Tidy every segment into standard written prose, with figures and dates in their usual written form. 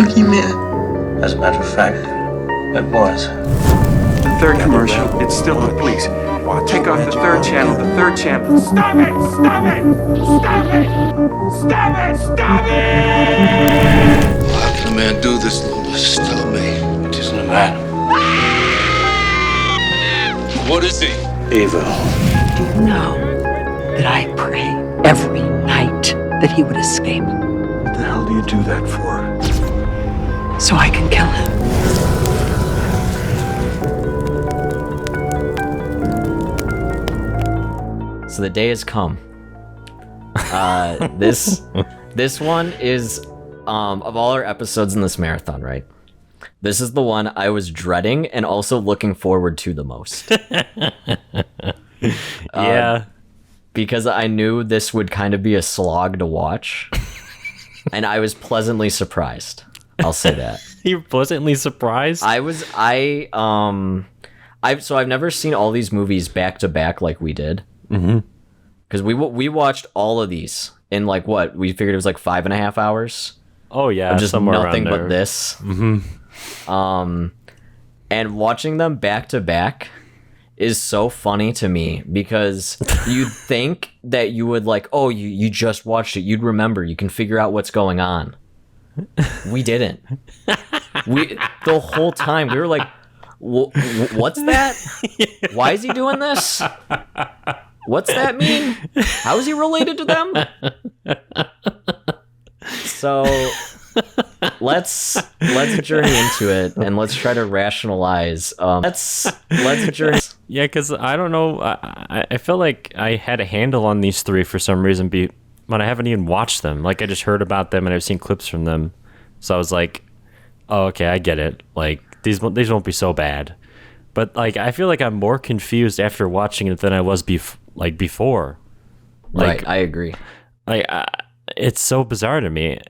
boogeyman. As a matter of fact, it was. The third commercial, it's still on, please. Take off the third channel, the third channel. Stop it! Stop it! Stop it! Stop it! Stop it! How can a man do this, Loomis? Tell me. It isn't a man. What is he? Evil. Do you know that I pray every night that he would escape What the hell do you do that for? so I can kill him? So the day has come. This one is of all our episodes in this marathon, right? This is the one I was dreading and also looking forward to the most. Yeah. Because I knew this would kind of be a slog to watch. And I was pleasantly surprised. I'll say that. You're pleasantly surprised? So I've never seen all these movies back to back like we did. Mm-hmm. Because we watched all of these in like what? We figured it was like 5.5 hours. Oh yeah, Just somewhere nothing around but there. this. Mm-hmm. And watching them back to back is so funny to me because you'd think that you would like, oh, you just watched it. You'd remember. You can figure out what's going on. We didn't. The whole time we were like, what's that? Why is he doing this? What's that mean? How is he related to them? So let's journey into it and let's try to rationalize. Let's journey. Yeah, because I don't know. I feel like I had a handle on these three for some reason, but I haven't even watched them. Like I just heard about them and I've seen clips from them, so I was like, "Oh, okay, I get it. Like these won't be so bad." But like I feel like I'm more confused after watching it than I was before. Like, Right, I agree. Like it's so bizarre to me.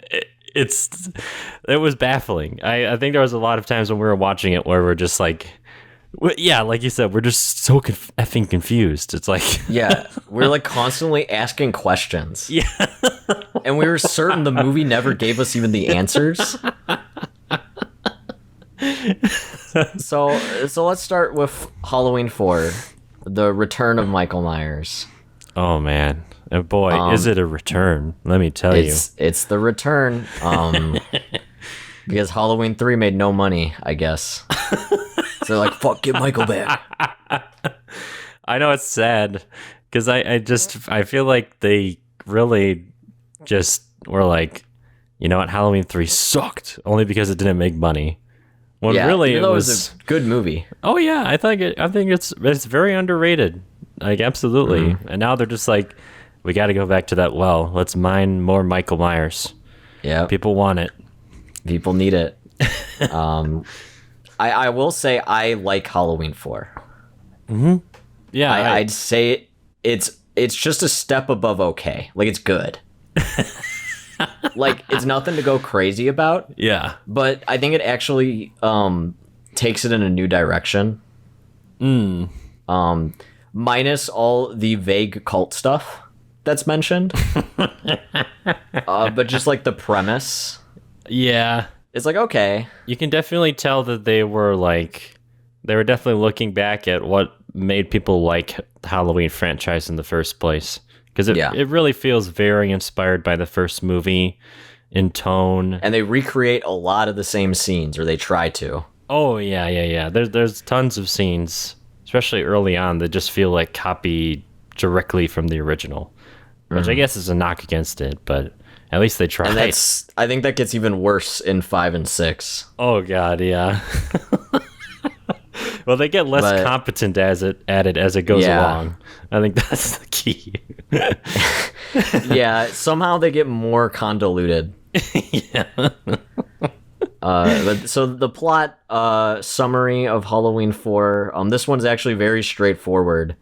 It was baffling. I think there was a lot of times when we were watching it where we're just like, yeah, like you said, we're just so effing confused. It's like, Yeah, we're like constantly asking questions. yeah, And we were certain the movie never gave us even the answers. So let's start with Halloween 4, The Return of Michael Myers. oh man, and boy, is it a return? Let me tell you. It's the return. Because Halloween 3 made no money, I guess. So they're like, fuck, get Michael back. I know it's sad because I feel like they really just were like, you know what, Halloween 3 sucked only because it didn't make money. When really even it though was a good movie. Oh yeah, I think it's very underrated. Like absolutely. And now they're just like, we got to go back to that well. Let's mine more Michael Myers. Yeah, People want it. people need it. I will say I like Halloween 4. Yeah, I'd say it's just a step above okay. Like it's good. Like it's nothing to go crazy about, yeah. but I think it actually takes it in a new direction. Minus all the vague cult stuff that's mentioned. But just like the premise, Yeah. it's like okay. You can definitely tell that they were definitely looking back at what made people like the Halloween franchise in the first place. Because it really feels very inspired by the first movie in tone. And they recreate a lot of the same scenes, or they try to. Oh, yeah. There's tons of scenes, especially early on, that just feel like copied directly from the original. Which I guess is a knock against it, but at least they tried. And I think that gets even worse in 5 and 6. Oh, God, yeah. Well, they get less competent at it as it goes along. I think that's the key. Yeah, somehow they get more convoluted. Yeah. So the plot summary of Halloween 4, this one's actually very straightforward,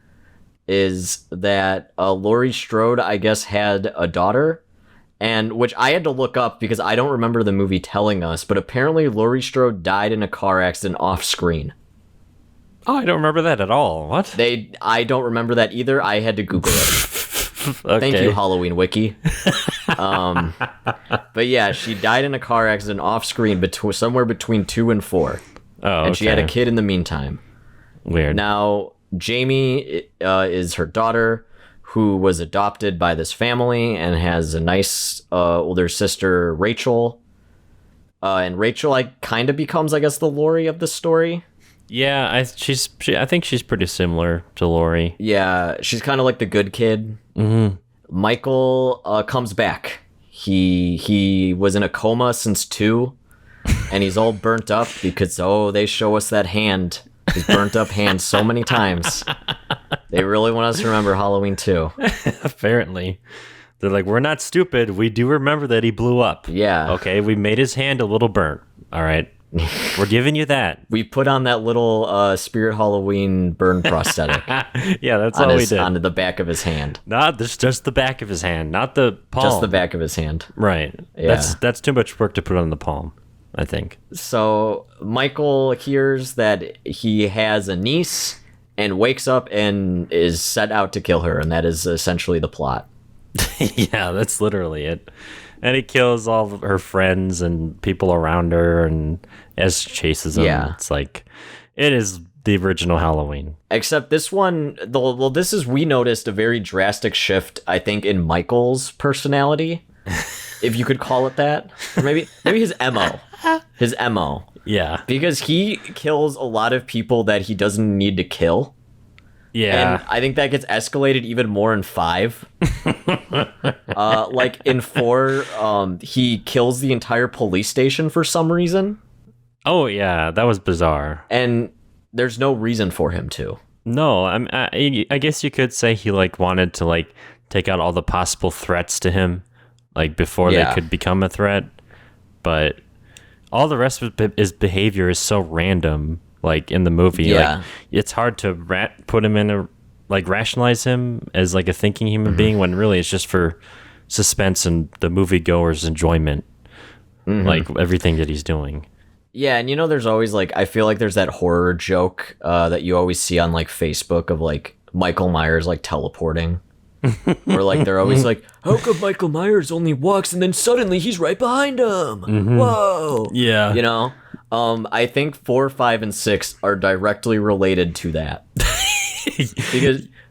is that Laurie Strode, I guess, had a daughter, and which I had to look up because I don't remember the movie telling us, but apparently Laurie Strode died in a car accident off screen. Oh, I don't remember that at all. What? I don't remember that either. I had to Google it. Thank you, Halloween Wiki. But yeah, she died in a car accident off screen somewhere between 2 and 4. Oh, and she had a kid in the meantime. Weird. Now, Jamie is her daughter, who was adopted by this family and has a nice older sister, Rachel. And Rachel, kind of becomes, I guess, the Lori of the story. Yeah, I think she's pretty similar to Lori. Yeah, she's kind of like the good kid. Mm-hmm. Michael comes back. He was in a coma since 2, and he's all burnt up because they show us that hand, his burnt up hand, so many times. They really want us to remember Halloween 2. Apparently, they're like, we're not stupid. We do remember that he blew up. Yeah. Okay, we made his hand a little burnt. All right. We're giving you that. We put on that little Spirit Halloween burn prosthetic. Yeah, that's all we did. Onto the back of his hand. Not this, just the back of his hand, not the palm. Just the back of his hand. Right. Yeah. That's too much work to put on the palm, I think. So Michael hears that he has a niece and wakes up and is set out to kill her, and that is essentially the plot. Yeah, that's literally it. And he kills all of her friends and people around her, and as chases them. Yeah. It's like, it is the original Halloween. Except this one, we noticed a very drastic shift, I think, in Michael's personality, if you could call it that. Or maybe his MO. His MO. Yeah. Because he kills a lot of people that he doesn't need to kill. Yeah. And I think that gets escalated even more in 5. Like in 4, he kills the entire police station for some reason. Oh, yeah. That was bizarre. And there's no reason for him to. No, I guess you could say he wanted to take out all the possible threats to him, before they could become a threat. But all the rest of his behavior is so random. In the movie, yeah. It's hard to put him in a rationalize him as a thinking human being, when really it's just for suspense and the moviegoer's enjoyment, everything that he's doing. Yeah, and there's always I feel like there's that horror joke that you always see on Facebook of Michael Myers teleporting, or they're always how come Michael Myers only walks and then suddenly he's right behind him? Mm-hmm. Whoa, yeah, I think 4, 5, and 6 are directly related to that.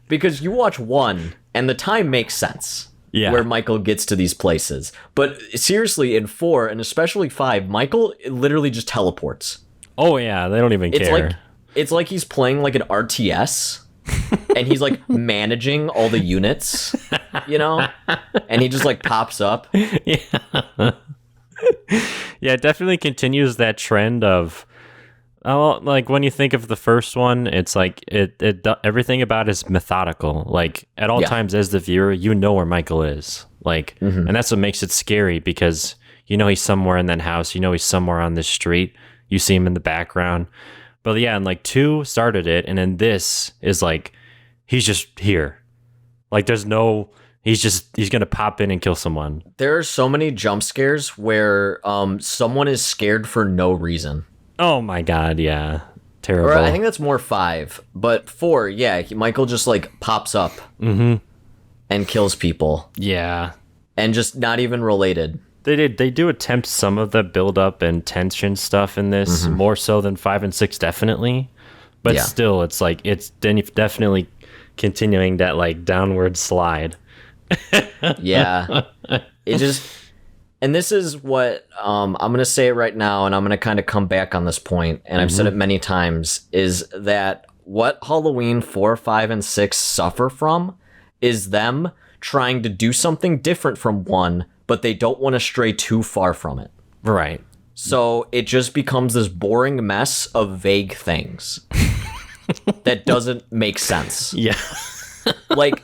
because you watch 1 and the time makes sense. Yeah. Where Michael gets to these places. But seriously, in 4 and especially 5, Michael literally just teleports. Oh yeah, they don't even care. It's like he's playing an RTS. And he's managing all the units, and he just pops up. Yeah. Yeah, it definitely continues that trend of, when you think of the first one, it's everything about it is methodical. At all times as the viewer, where Michael is. And that's what makes it scary, because he's somewhere in that house, he's somewhere on this street, you see him in the background. But yeah, and 2 started it, and then this is he's just here. There's no, he's gonna pop in and kill someone. There are so many jump scares where someone is scared for no reason. Oh my god, yeah. Terrible. Or I think that's more 5, but 4, yeah, Michael just pops up and kills people. Yeah. And just not even related. They do attempt some of the build up and tension stuff in this, more so than 5 and 6 definitely. But still, it's it's definitely continuing that downward slide. Yeah. It just, and this is what I'm gonna say it right now, and I'm gonna kind of come back on this point, and I've said it many times, is that what Halloween 4, 5, and 6 suffer from is them trying to do something different from 1, but they don't want to stray too far from it. Right. So it just becomes this boring mess of vague things that doesn't make sense. Yeah.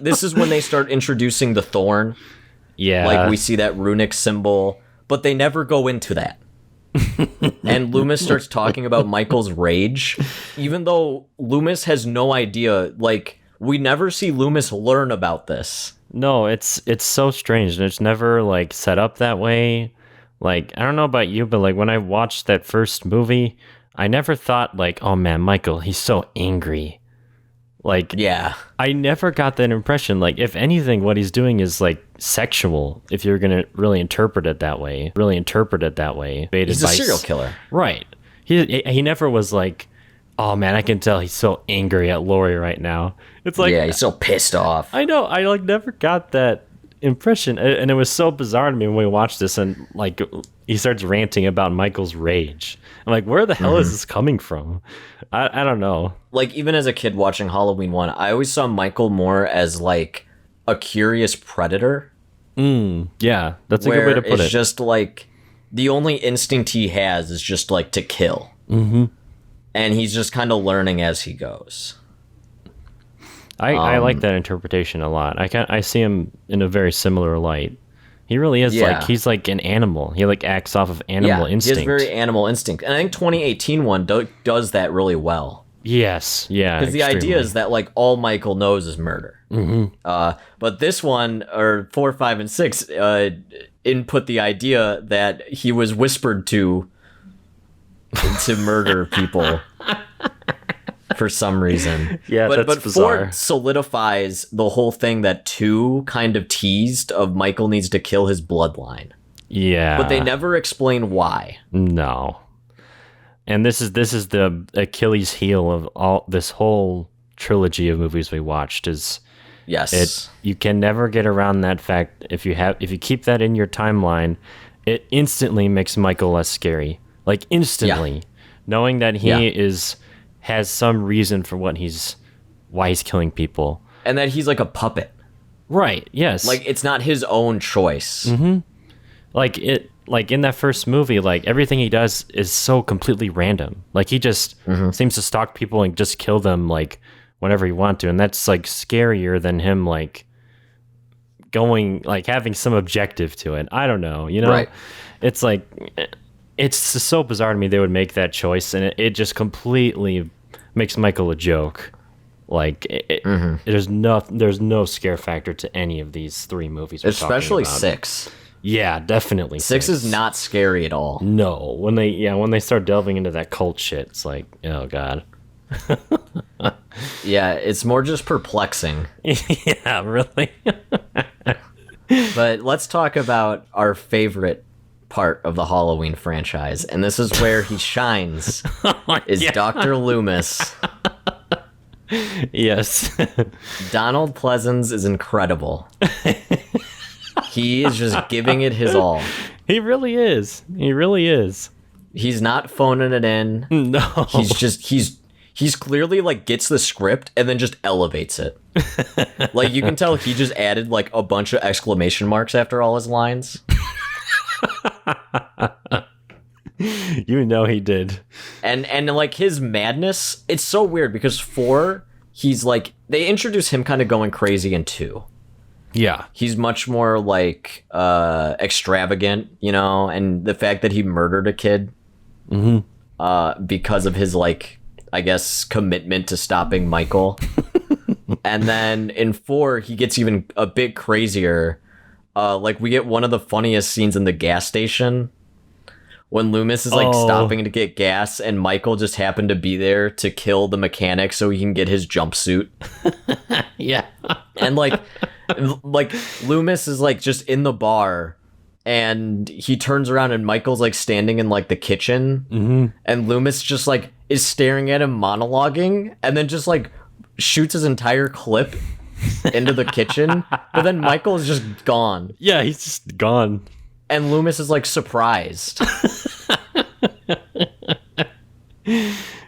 This is when they start introducing the thorn. Yeah. We see that runic symbol, but they never go into that. And Loomis starts talking about Michael's rage, even though Loomis has no idea. We never see Loomis learn about this. No, it's so strange, and it's never set up that way. I don't know about you, but when I watched that first movie, I never thought oh man, Michael, he's so angry. Like, Yeah. I never got that impression. Like, if anything, what he's doing is like sexual. If you're gonna really interpret it that way, He's a serial killer. right? He never was like, oh man, I can tell he's so angry at Lori right now. It's like, Yeah, he's so pissed off. I know, I like never got that impression, and it was so bizarre to me when we watched this, and like he starts ranting about Michael's rage. I'm like, where the hell is this coming from? I don't know. Like, even as a kid watching Halloween 1, I always saw Michael more as like a curious predator. Yeah, that's a good Where way to put it's it. just like the only instinct he has is just like to kill. Mm-hmm. And he's just kind of learning as he goes. I like that interpretation a lot. I see him in a very similar light. He really is like, he's like an animal. He like acts off of animal instinct. He has very animal instinct. And I think 2018 one does that really well. Yes, yeah. Because the idea is that like all Michael knows is murder. Mm-hmm. But this one, or 4, 5, and 6, input the idea that he was whispered to murder people for some reason. Yeah, but that's bizarre. 4 solidifies the whole thing that 2 kind of teased of Michael needs to kill his bloodline. Yeah. But they never explain why. No. And this is the Achilles heel of all this whole trilogy of movies we watched is Yes. you can never get around that fact. If you keep that in your timeline, it instantly makes Michael less scary. Like instantly. Knowing that he has some reason for why he's killing people. And that he's like a puppet. Right, yes. Like it's not his own choice. Mm-hmm. Like in that first movie, like everything he does is so completely random. Like he just seems to stalk people and just kill them like whenever he wants to, and that's like scarier than him like going like having some objective to it. I don't know, you know. Right. It's like it's just so bizarre to me they would make that choice, and it just completely makes Michael a joke. Like there's no scare factor to any of these 3 movies, Especially talking about. 6. Yeah, definitely. 6 is not scary at all. No, when they start delving into that cult shit, it's like, oh god. Yeah, it's more just perplexing. Yeah, really. But let's talk about our favorite part of the Halloween franchise, and this is where he shines. Is Doctor Loomis. Yes. Donald Pleasance is incredible. He is just giving it his all. He really is. He really is. He's not phoning it in. No. He's clearly like gets the script and then just elevates it. Like you can tell he just added like a bunch of exclamation marks after all his lines. You know he did. And like his madness, it's so weird because 4, he's like they introduce him kind of going crazy in 2. Yeah. He's much more like extravagant, you know, and the fact that he murdered a kid because of his like I guess commitment to stopping Michael. And then in 4 he gets even a bit crazier. Like we get one of the funniest scenes in the gas station when Loomis is like stopping to get gas and Michael just happened to be there to kill the mechanic so he can get his jumpsuit. Yeah. And like Loomis is like just in the bar and he turns around and Michael's like standing in like the kitchen and Loomis just like is staring at him monologuing and then just like shoots his entire clip into the kitchen, but then Michael is just gone. Yeah, he's just gone. And Loomis is like surprised.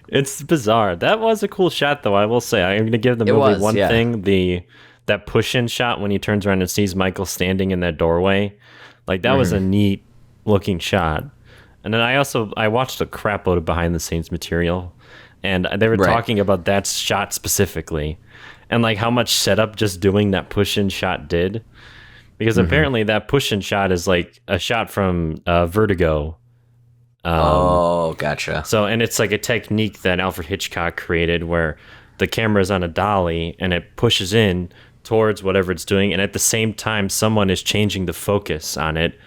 It's bizarre. That was a cool shot though, I will say. I'm going to give the movie one thing, that push-in shot when he turns around and sees Michael standing in that doorway. Like that was a neat looking shot. And then I watched a crap load of behind the scenes material and they were talking about that shot specifically and like how much setup just doing that push-in shot did. Because apparently that push-in shot is like a shot from Vertigo. Oh, gotcha. So, and it's like a technique that Alfred Hitchcock created where the camera's on a dolly and it pushes in towards whatever it's doing. And at the same time, someone is changing the focus on it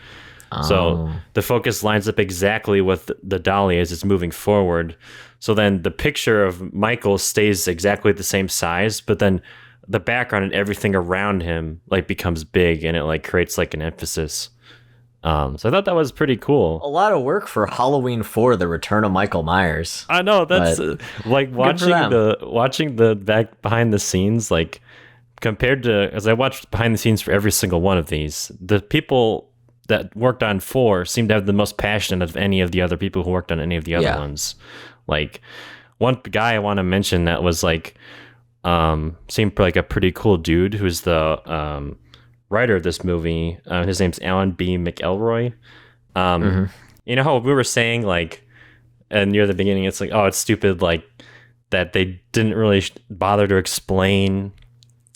So the focus lines up exactly with the dolly as it's moving forward. So then the picture of Michael stays exactly the same size, but then the background and everything around him like becomes big, and it like creates like an emphasis. So I thought that was pretty cool. A lot of work for Halloween 4: The Return of Michael Myers. I know that's like watching them. the back behind the scenes, like compared to, as I watched behind the scenes for every single one of these, the people that worked on 4 seem to have the most passion of any of the other people who worked on any of the other ones. Like one guy I want to mention that was like seemed like a pretty cool dude, who's the writer of this movie. His name's Alan B. McElroy. You know how we were saying like, and near the beginning, it's like, oh, it's stupid, like that they didn't really bother to explain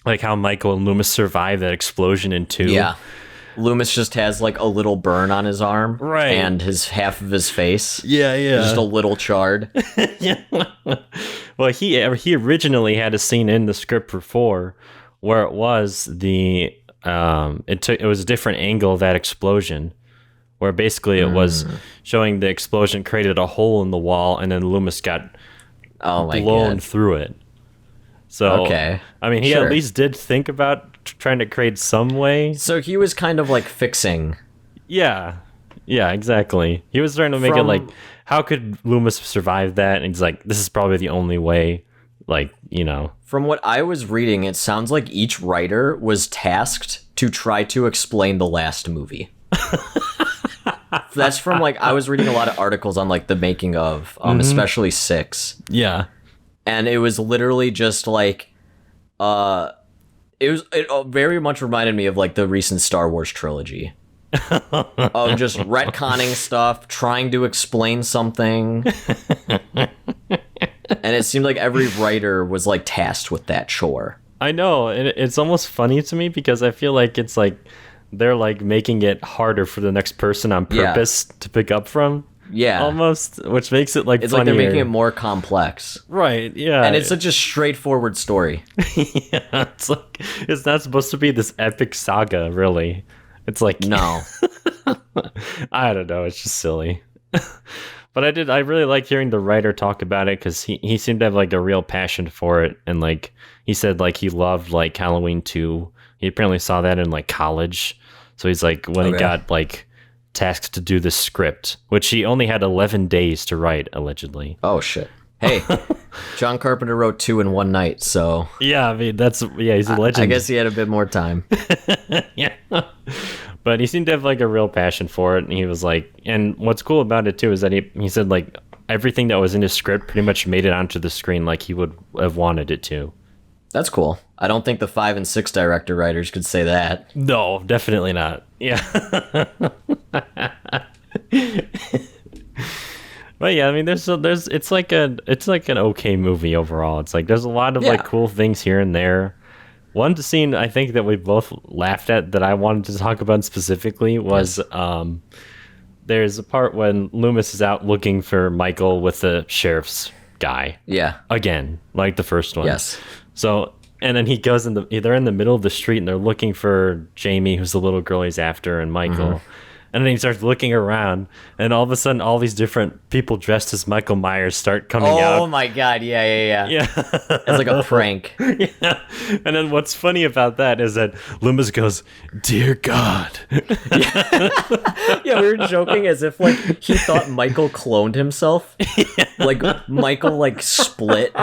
like how Michael and Loomis survived that explosion in 2. Yeah. Loomis just has like a little burn on his arm, right, and his half of his face, yeah, just a little charred. Yeah. Well, he originally had a scene in the script for 4 where it was the it was a different angle of that explosion, where basically it was showing the explosion created a hole in the wall, and then Loomis got blown through it. So, okay. I mean, he at least did think about trying to create some way. So he was kind of like fixing. Yeah, exactly. He was trying to make it like, how could Loomis survive that? And he's like, this is probably the only way, like, you know. From what I was reading, it sounds like each writer was tasked to try to explain the last movie. That's from like, I was reading a lot of articles on like the making of, especially 6. Yeah. And it was literally just like, it very much reminded me of like the recent Star Wars trilogy of just retconning stuff, trying to explain something. And it seemed like every writer was like tasked with that chore. I know, and it's almost funny to me because I feel like it's like they're like making it harder for the next person on purpose to pick up from. Yeah, almost, which makes it like it's funnier. Like they're making it more complex, right? Yeah, and it's such a straightforward story. Yeah, it's like it's not supposed to be this epic saga, really. It's like no, I don't know. It's just silly. But I really like hearing the writer talk about it, because he seemed to have like a real passion for it, and like he said like he loved like Halloween 2. He apparently saw that in like college, so he's like when he got like tasked to do the script, which he only had 11 days to write, allegedly. Oh shit. Hey, John Carpenter wrote 2 in one night, so yeah, I mean he's a legend. I guess he had a bit more time. Yeah. But he seemed to have like a real passion for it, and he was like, and what's cool about it too is that he said like everything that was in his script pretty much made it onto the screen like he would have wanted it to. That's cool. I don't think the 5 and 6 director writers could say that. No, definitely not. Yeah. But yeah, I mean, it's like an okay movie overall. It's like there's a lot of like cool things here and there. One scene I think that we both laughed at that I wanted to talk about specifically was there's a part when Loomis is out looking for Michael with the sheriff's guy. Yeah. Again, like the first one. Yes. So, and then he goes they're in the middle of the street and they're looking for Jamie, who's the little girl he's after, and Michael. Mm-hmm. And then he starts looking around, and all of a sudden, all these different people dressed as Michael Myers start coming out. Oh my god, yeah. Yeah. It's like a prank. Yeah. And then what's funny about that is that Loomis goes, "Dear God." Yeah, we were joking as if like he thought Michael cloned himself. Yeah. Like Michael like split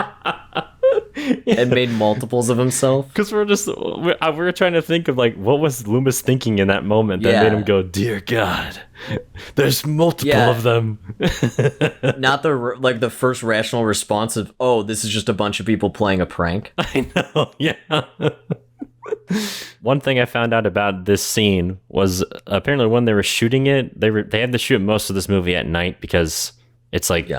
and made multiples of himself. Because we're trying to think of like what was Loomis thinking in that moment that made him go, "Dear God, there's multiple of them." Not the first rational response of, "Oh, this is just a bunch of people playing a prank." I know, yeah. One thing I found out about this scene was apparently when they were shooting it, they had to shoot most of this movie at night because it's like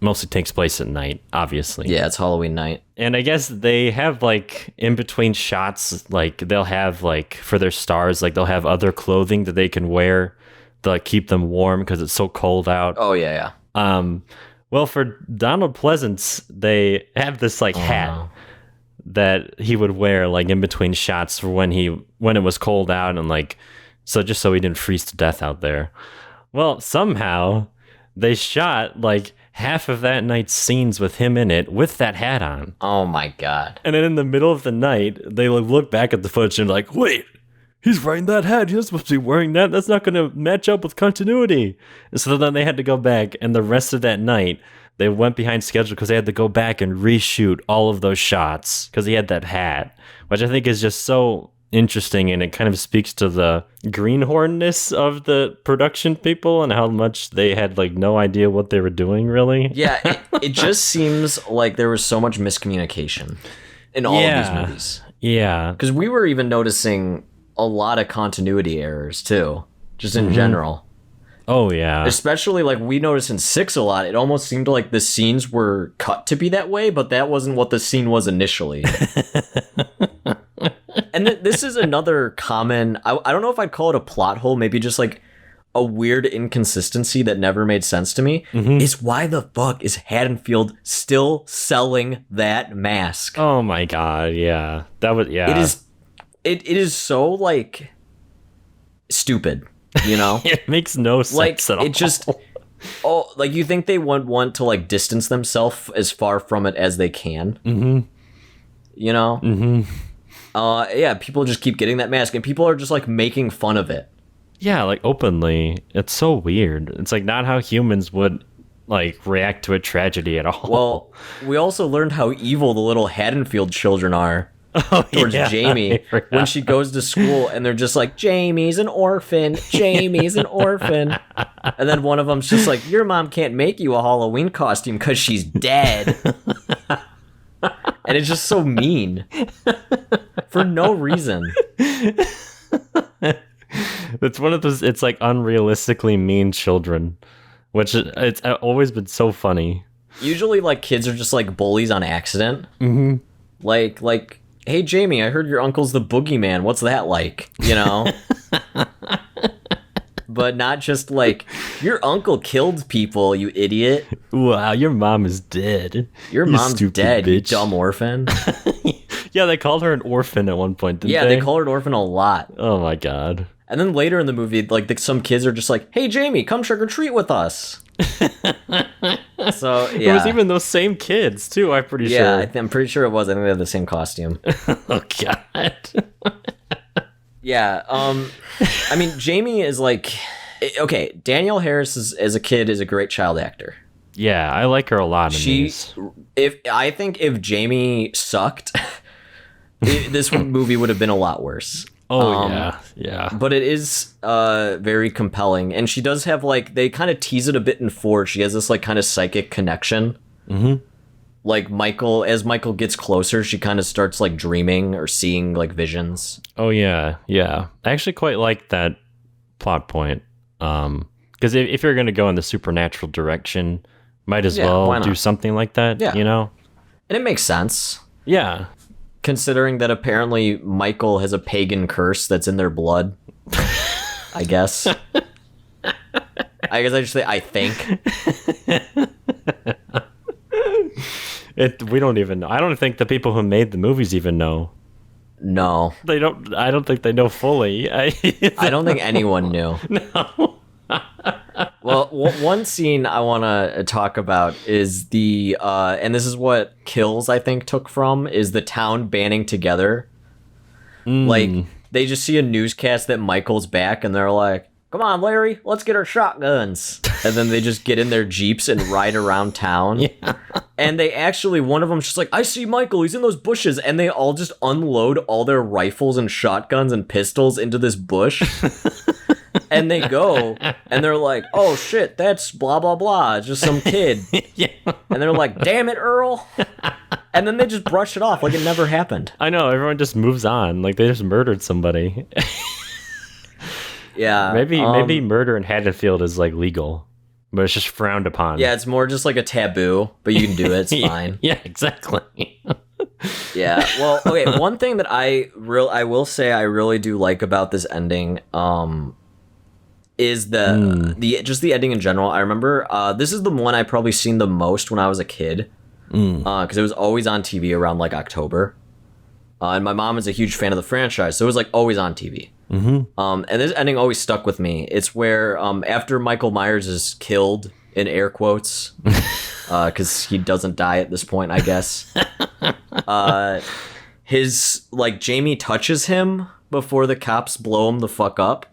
mostly takes place at night, obviously. Yeah, it's Halloween night. And I guess they have like in between shots, like they'll have like for their stars, like they'll have other clothing that they can wear to like keep them warm because it's so cold out. Oh yeah. Well, for Donald Pleasance, they have this like hat that he would wear like in between shots for when it was cold out, and like So just so he didn't freeze to death out there. Well, somehow they shot like half of that night's scenes with him in it with that hat on. Oh my god. And then in the middle of the night, they look back at the footage and like, wait, he's wearing that hat. He's not supposed to be wearing that. That's not going to match up with continuity. And so then they had to go back, and the rest of that night, they went behind schedule because they had to go back and reshoot all of those shots because he had that hat, which I think is just so interesting, and it kind of speaks to the greenhornness of the production people and how much they had like no idea what they were doing, really. Yeah, it just seems like there was so much miscommunication in all of these movies. Yeah. Because we were even noticing a lot of continuity errors too, just in general. Oh, yeah. Especially like we noticed in 6 a lot. It almost seemed like the scenes were cut to be that way, but that wasn't what the scene was initially. And this is another common, I don't know if I'd call it a plot hole, maybe just like a weird inconsistency that never made sense to me, is why the fuck is Haddonfield still selling that mask? Oh my god, yeah. That was, yeah. It is so like stupid, you know? It makes no sense at all. It just, like you think they want to like distance themselves as far from it as they can. Mm-hmm. You know? Mm-hmm. Yeah, people just keep getting that mask, and people are just like making fun of it. Yeah, like openly. It's so weird. It's like not how humans would like react to a tragedy at all. Well, we also learned how evil the little Haddonfield children are towards Jamie when she goes to school, and they're just like, Jamie's an orphan, Jamie's an orphan. And then one of them's just like, your mom can't make you a Halloween costume because she's dead. And it's just so mean. For no reason. It's one of those, it's like unrealistically mean children, which it's always been so funny. Usually like kids are just like bullies on accident. Mm-hmm. Like, hey Jamie, I heard your uncle's the boogeyman. What's that like? You know? But not just like, your uncle killed people, you idiot. Wow, your mom is dead. Your mom's dead, bitch. you dumb orphan. Yeah, they called her an orphan at one point, didn't they? Yeah, they called her an orphan a lot. Oh my god. And then later in the movie, like some kids are just like, hey Jamie, come trick or treat with us. So, yeah. It was even those same kids, too, I'm pretty sure. Yeah, I'm pretty sure it was. I think they had the same costume. Oh god. Yeah, I mean, Jamie is like, okay, Danielle Harris as a kid is a great child actor. Yeah, I like her a lot in these. I think if Jamie sucked, this movie would have been a lot worse. Oh, yeah. But it is very compelling, and she does have like, they kind of tease it a bit in 4. She has this like kind of psychic connection. Mm-hmm. Like as Michael gets closer, she kind of starts like dreaming or seeing like visions. Oh yeah. I actually quite like that plot point. Because if you're gonna go in the supernatural direction, might as well do something like that. Yeah. You know, and it makes sense. Yeah, considering that apparently Michael has a pagan curse that's in their blood. I guess. I just say I think. We don't even know. I don't think the people who made the movies even know. No. They don't. I don't think they know fully. I don't think anyone knew. No. Well, one scene I want to talk about is the, and this is what Kills, I think, took from, is the town banding together. Like, they just see a newscast that Michael's back, and they're like, come on, Larry, let's get our shotguns. And then they just get in their Jeeps and ride around town. Yeah. And they actually, one of them's just like, I see Michael, he's in those bushes. And they all just unload all their rifles and shotguns and pistols into this bush. And they go, and they're like, oh shit, that's blah, blah, blah. It's just some kid. Yeah. And they're like, damn it, Earl. And then they just brush it off like it never happened. I know, everyone just moves on. Like they just murdered somebody. Yeah. Maybe murder in Haddonfield is like legal, but it's just frowned upon. Yeah, it's more just like a taboo, but you can do it. It's fine. Yeah, exactly. Yeah. Well, okay. One thing that I will say I really do like about this ending, is the ending in general. I remember this is the one I probably seen the most when I was a kid, because it was always on TV around like October, and my mom is a huge fan of the franchise, so it was like always on TV. And this ending always stuck with me. It's where after Michael Myers is killed, in air quotes, because he doesn't die at this point, I guess. His, like, Jamie touches him before the cops blow him the fuck up.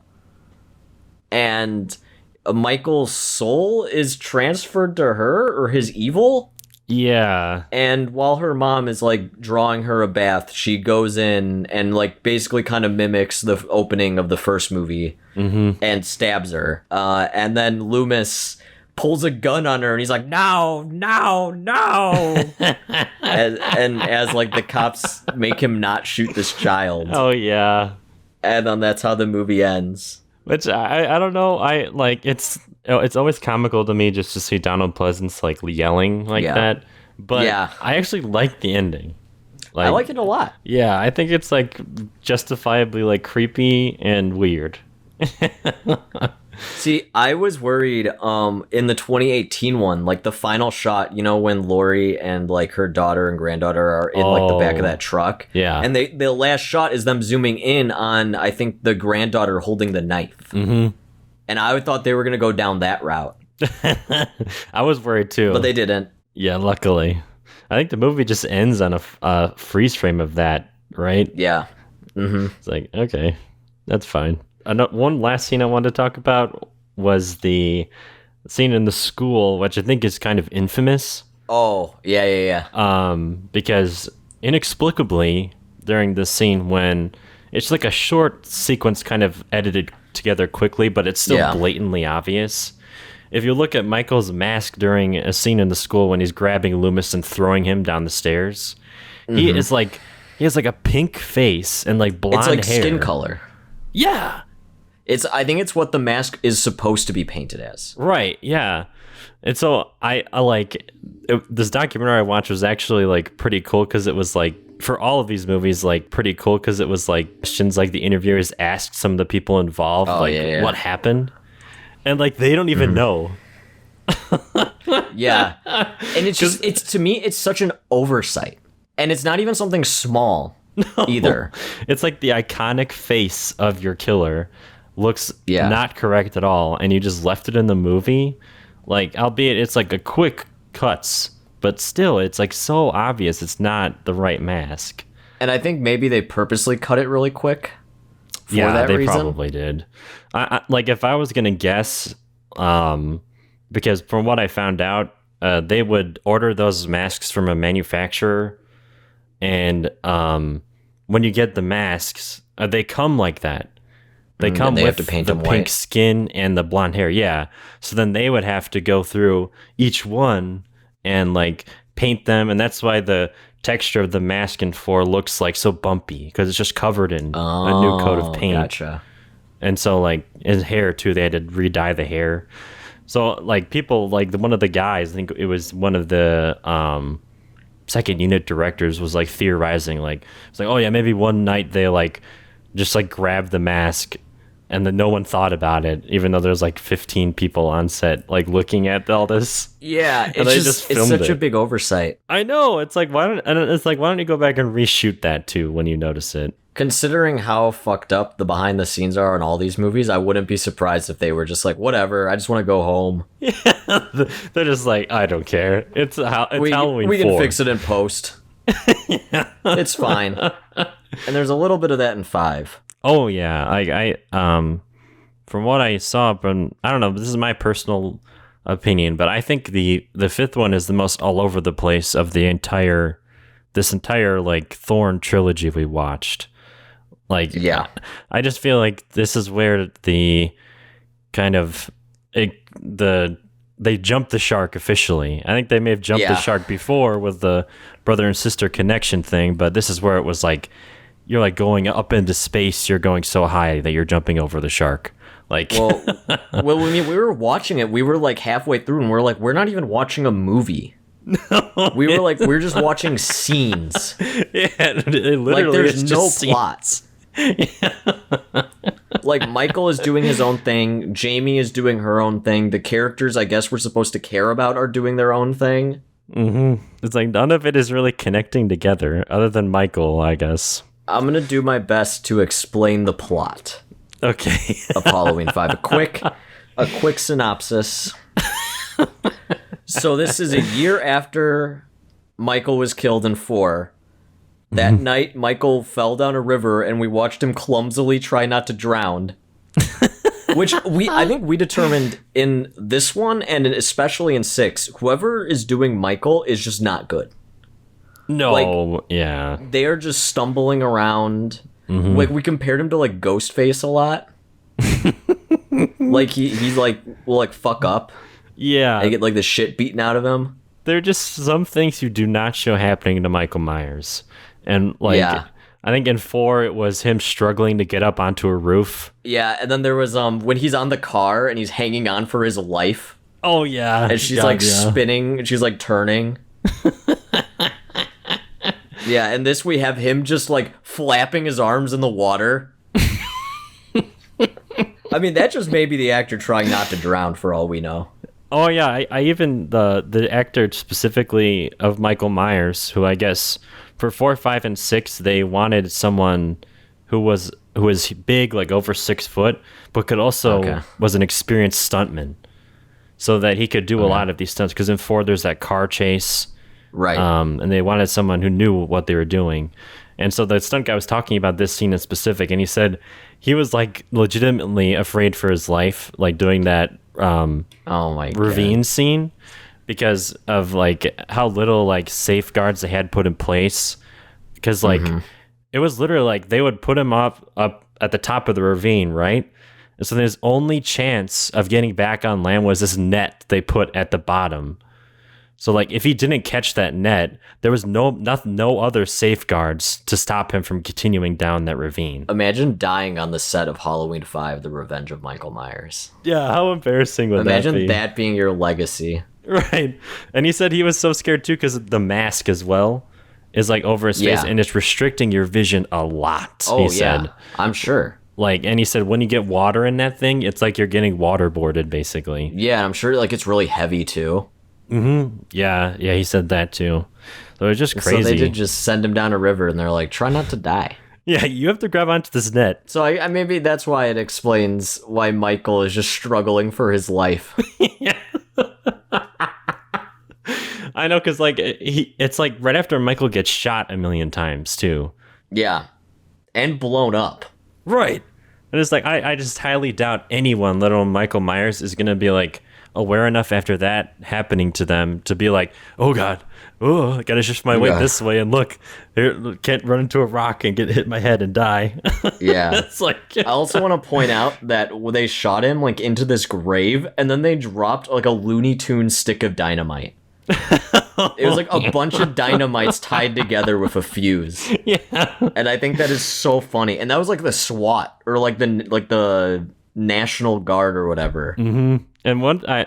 And Michael's soul is transferred to her, or his evil. Yeah. And while her mom is, like, drawing her a bath, she goes in and, like, basically kind of mimics the opening of the first movie and stabs her. And then Loomis pulls a gun on her, and he's like, no. as like, the cops make him not shoot this child. Oh, yeah. And then that's how the movie ends. Which, I don't know, I, like, it's always comical to me just to see Donald Pleasance, like, yelling like that. But I actually like the ending. Like, I like it a lot. Yeah, I think it's, like, justifiably, like, creepy and weird. See, I was worried in the 2018 one, like the final shot, you know, when Lori and like her daughter and granddaughter are in like the back of that truck. Yeah. And the last shot is them zooming in on, I think, the granddaughter holding the knife. And I thought they were going to go down that route. I was worried too. But they didn't. Yeah, luckily. I think the movie just ends on a freeze frame of that, right? Yeah. It's like, okay, that's fine. One last scene I wanted to talk about was the scene in the school, which I think is kind of infamous. Oh, yeah. Because inexplicably during this scene, when it's like a short sequence kind of edited together quickly, but it's still blatantly obvious. If you look at Michael's mask during a scene in the school when he's grabbing Loomis and throwing him down the stairs, he has like a pink face and like blonde hair. It's like skin color. Yeah. I think it's what the mask is supposed to be painted as. Right, yeah. And so I like this documentary I watched was actually like pretty cool because it was like, for all of these movies, like pretty cool because it was like questions like the interviewers asked some of the people involved what happened, and like they don't even know. Yeah. And it's just, to me, it's such an oversight. And it's not even something small either. It's like the iconic face of your killer looks not correct at all, and you just left it in the movie. Like, albeit it's like a quick cuts, but still, it's like so obvious it's not the right mask. And I think maybe they purposely cut it really quick for that they reason. probably did. I like, if I was gonna guess, because from what I found out, they would order those masks from a manufacturer, and when you get the masks, they come like that. They come with have to paint the them pink white. skin and the blonde hair, yeah. So then they would have to go through each one and like paint them, and that's why the texture of the mask in 4 looks like so bumpy, because it's just covered in a new coat of paint. Gotcha. And so like his hair too, they had to re-dye the hair. So like people like one of the guys, I think it was one of the second unit directors, was like theorizing, like it's like, oh yeah, maybe one night they like just like grabbed the mask and then no one thought about it, even though there's like 15 people on set like looking at all this. Yeah, And it's they it's such a big oversight. I know. It's like, why don't you go back and reshoot that too when you notice it? Considering how fucked up the behind the scenes are in all these movies, I wouldn't be surprised if they were just like, whatever, I just want to go home. They're just like, I don't care. It's Halloween. We 4. can fix it in post. It's fine. And there's a little bit of that in 5. Oh yeah, I from what I saw, from I don't know, this is my personal opinion, but I think the 5th one is the most all over the place of this entire like Thorn trilogy we watched. Like, yeah, I just feel like this is where the kind of they jumped the shark officially. I think they may have jumped the shark before with the brother and sister connection thing, but this is where it was like, you're like going up into space, you're going so high that you're jumping over the shark. Like, well, when we were watching it, we were like halfway through, and we're like, we're not even watching a movie. We were like, we're just watching scenes. Yeah, literally, like there's no just plots. Like Michael is doing his own thing, Jamie is doing her own thing. The characters, I guess, we're supposed to care about are doing their own thing. It's like none of it is really connecting together, other than Michael, I guess. I'm gonna do my best to explain the plot. Okay. of Halloween 5. A quick synopsis. So this is a year after Michael was killed in 4. That night, Michael fell down a river, and we watched him clumsily try not to drown. Which I think we determined in this one, and especially in 6, whoever is doing Michael is just not good. No, yeah. They are just stumbling around. Like, we compared him to, like, Ghostface a lot. Like, he's like, will, like, fuck up. Yeah. And get, like, the shit beaten out of him. There are just some things you do not show happening to Michael Myers. And, like, I think in 4, it was him struggling to get up onto a roof. Yeah, and then there was, when he's on the car and he's hanging on for his life. Oh, yeah. And she's, spinning, and she's, like, turning. Yeah, and this we have him just, like, flapping his arms in the water. I mean, that just may be the actor trying not to drown, for all we know. Oh, yeah. I even, the actor specifically of Michael Myers, who I guess for 4, 5, and 6, they wanted someone who was big, like over 6 foot, but could also was an experienced stuntman, so that he could do a lot of these stunts. Because in 4, there's that car chase. Right. And they wanted someone who knew what they were doing. And so the stunt guy was talking about this scene in specific, and he said he was, like, legitimately afraid for his life, like, doing that ravine scene, because of, like, how little, like, safeguards they had put in place. Because, like, it was literally, like, they would put him up at the top of the ravine, right? And so his only chance of getting back on land was this net they put at the bottom. So, like, if he didn't catch that net, there was no other safeguards to stop him from continuing down that ravine. Imagine dying on the set of Halloween 5, The Revenge of Michael Myers. Yeah, how embarrassing would that be? Imagine that being your legacy. Right. And he said he was so scared, too, because the mask as well is, like, over his face, and it's restricting your vision a lot, he said. I'm sure. Like, and he said when you get water in that thing, it's like you're getting waterboarded, basically. Yeah, I'm sure, like, it's really heavy, too. Yeah, he said that too. So it's just crazy. So they did just send him down a river, and they're like, try not to die. Yeah, you have to grab onto this net. So I maybe that's why it explains why Michael is just struggling for his life. Yeah. I know, because, like, it's like right after Michael gets shot a million times too. Yeah, and blown up. Right. And it's like, I just highly doubt anyone, let alone Michael Myers, is gonna be, like, aware enough after that happening to them to be like, oh god, I gotta shift my weight this way, and look, can't run into a rock and get hit in my head and die. Yeah. It's like, I also want to point out that they shot him, like, into this grave, and then they dropped, like, a Looney Tunes stick of dynamite. It was like a bunch of dynamites tied together with a fuse. Yeah. And I think that is so funny. And that was like the SWAT, or like the National Guard or whatever. And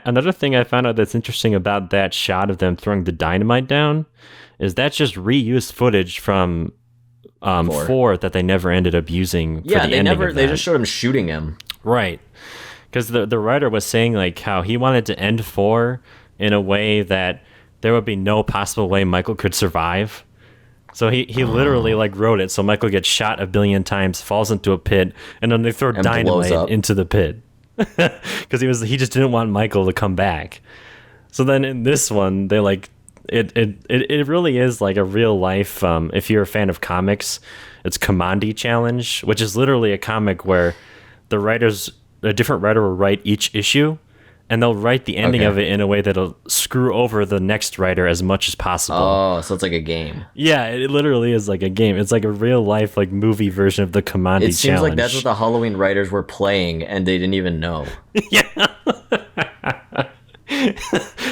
another thing I found out that's interesting about that shot of them throwing the dynamite down is that's just reused footage from 4 that they never ended up using. For the ending of that. They just showed him shooting him. Right. Because the writer was saying, like, how he wanted to end 4 in a way that there would be no possible way Michael could survive. So he literally, like, wrote it so Michael gets shot a billion times, falls into a pit, and then they throw dynamite into the pit. Because he just didn't want Michael to come back. So then in this one, they, like, it really is like a real life, if you're a fan of comics, it's Commandi Challenge, which is literally a comic where a different writer will write each issue, and they'll write the ending of it in a way that'll screw over the next writer as much as possible. Oh, so it's like a game. Yeah, it literally is like a game. It's like a real life, like, movie version of the Commandi Challenge. It seems like that's what the Halloween writers were playing, and they didn't even know. Yeah.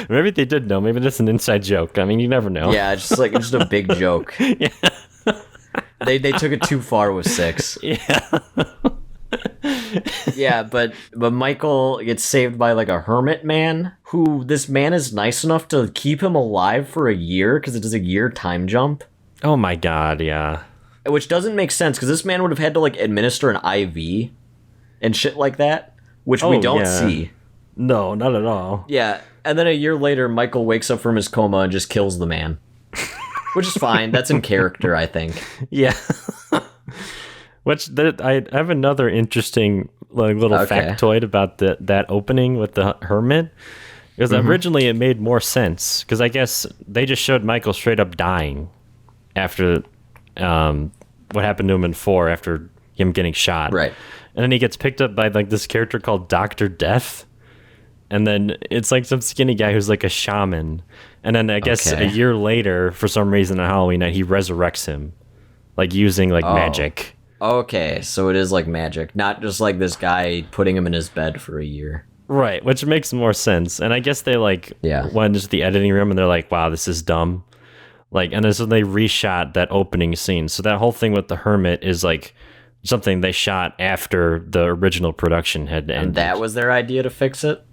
Maybe they did know. Maybe that's an inside joke. I mean, you never know. Yeah, just a big joke. Yeah. They took it too far with 6. Yeah. Yeah, but Michael gets saved by, like, a hermit man, who this man is nice enough to keep him alive for a year, because it does a year time jump. Oh my god, yeah. Which doesn't make sense, because this man would have had to, like, administer an IV and shit like that, which we don't see. No, not at all. Yeah, and then a year later, Michael wakes up from his coma and just kills the man. Which is fine. That's in character, I think. Yeah. I have another interesting little factoid about that opening with the hermit. Because originally it made more sense. Because I guess they just showed Michael straight up dying after what happened to him in 4 after him getting shot. Right. And then he gets picked up by like this character called Dr. Death. And then it's like some skinny guy who's like a shaman. And then I guess a year later, for some reason on Halloween night, he resurrects him. Like using like magic. Okay, so it is like magic. Not just like this guy putting him in his bed for a year. Right, which makes more sense. And I guess they like went into the editing room and they're like, wow, this is dumb. Like, and then so they reshot that opening scene. So that whole thing with the hermit is like something they shot after the original production had ended. And that was their idea to fix it?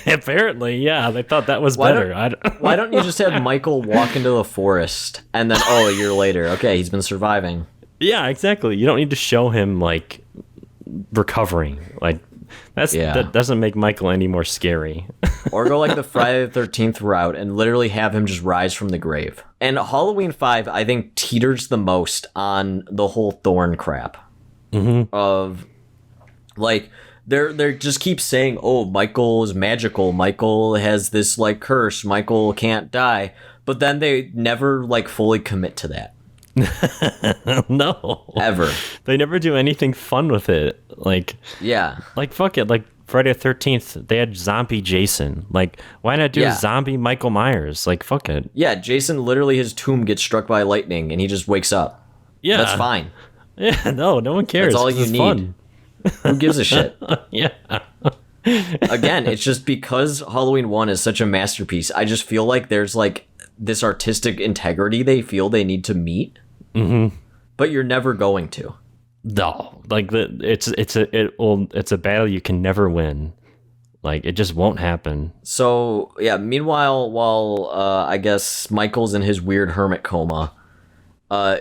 Apparently, yeah. They thought that was better. Why don't you just have Michael walk into the forest and then, a year later, okay, he's been surviving. Yeah, exactly. You don't need to show him like recovering. Like that doesn't make Michael any more scary. Or go like the Friday the 13th route and literally have him just rise from the grave. And Halloween 5, I think, teeters the most on the whole Thorn crap. Of like they just keep saying, oh, Michael is magical, Michael has this like curse, Michael can't die, but then they never like fully commit to that. No, ever. They never do anything fun with it. Like, yeah, like fuck it. Like Friday the 13th, they had zombie Jason. Like, why not do zombie Michael Myers? Like, fuck it. Yeah, Jason literally his tomb gets struck by lightning and he just wakes up. Yeah, that's fine. Yeah, no one cares. That's all you need. Fun. Who gives a shit? Yeah. Again, it's just because Halloween 1 is such a masterpiece. I just feel like there's like this artistic integrity they feel they need to meet. But you're never going to. No, like it's a battle you can never win. Like it just won't happen. So yeah. Meanwhile, while I guess Michael's in his weird hermit coma,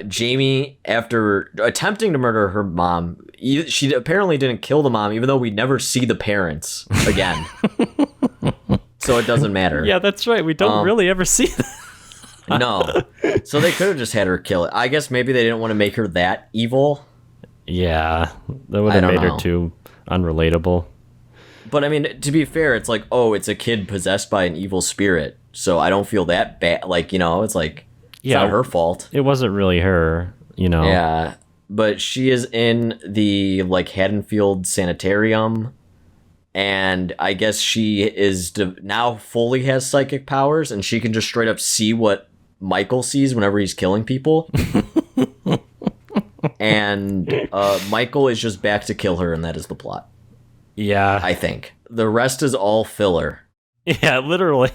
Jamie, after attempting to murder her mom, she apparently didn't kill the mom, even though we never see the parents again. So it doesn't matter. Yeah, that's right. We don't really ever see that. No. So they could have just had her kill it. I guess maybe they didn't want to make her that evil. Yeah, that would have made her too unrelatable. But I mean, to be fair, it's like, oh, it's a kid possessed by an evil spirit. So I don't feel that bad. Like, it's like, it's not her fault. It wasn't really her, Yeah. But she is in the, like, Haddonfield Sanitarium. And I guess she is now fully has psychic powers. And she can just straight up see what Michael sees whenever he's killing people. And Michael is just back to kill her. And that is the plot. Yeah. I think. The rest is all filler. Yeah, literally.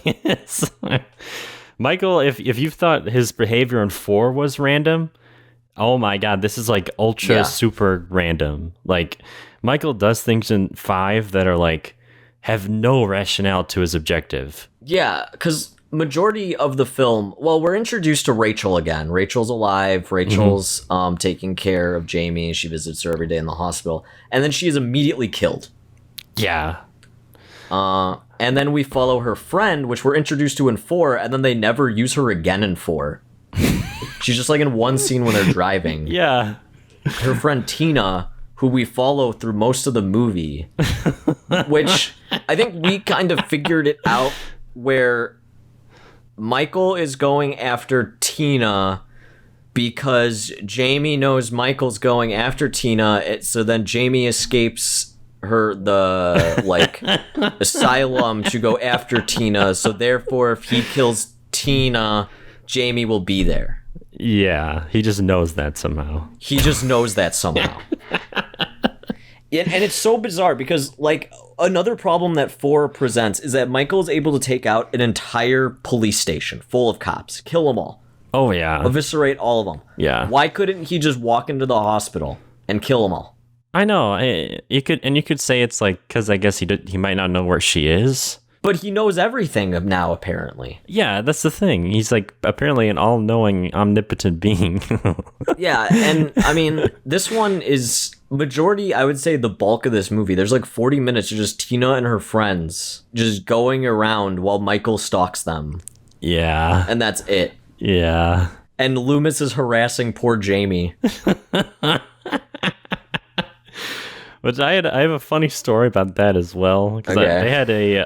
Michael, if you thought his behavior in 4 was random, oh my god, this is like ultra super random. Like Michael does things in 5 that are like have no rationale to his objective. Yeah, because majority of the film, well, we're introduced to Rachel again. Rachel's alive. Rachel's taking care of Jamie. She visits her every day in the hospital, and then she is immediately killed. Yeah. And then we follow her friend, which we're introduced to in 4, and then they never use her again in 4. She's just like in one scene when they're driving. Yeah. Her friend Tina, who we follow through most of the movie, which I think we kind of figured it out where Michael is going after Tina because Jamie knows Michael's going after Tina. So then Jamie escapes the like asylum to go after Tina. So therefore, if he kills Tina, Jamie will be there. Yeah, he just knows that somehow. And it's so bizarre because like another problem that 4 presents is that Michael is able to take out an entire police station full of cops, kill them all. Oh yeah, eviscerate all of them. Yeah. Why couldn't he just walk into the hospital and kill them all? I know. You could say it's like because I guess he might not know where she is. But he knows everything now, apparently. Yeah, that's the thing. He's like apparently an all-knowing, omnipotent being. Yeah, and I mean, this one is majority, I would say the bulk of this movie. There's like 40 minutes of just Tina and her friends just going around while Michael stalks them. Yeah. And that's it. Yeah. And Loomis is harassing poor Jamie. But I have a funny story about that as well. 'Cause Okay. they had a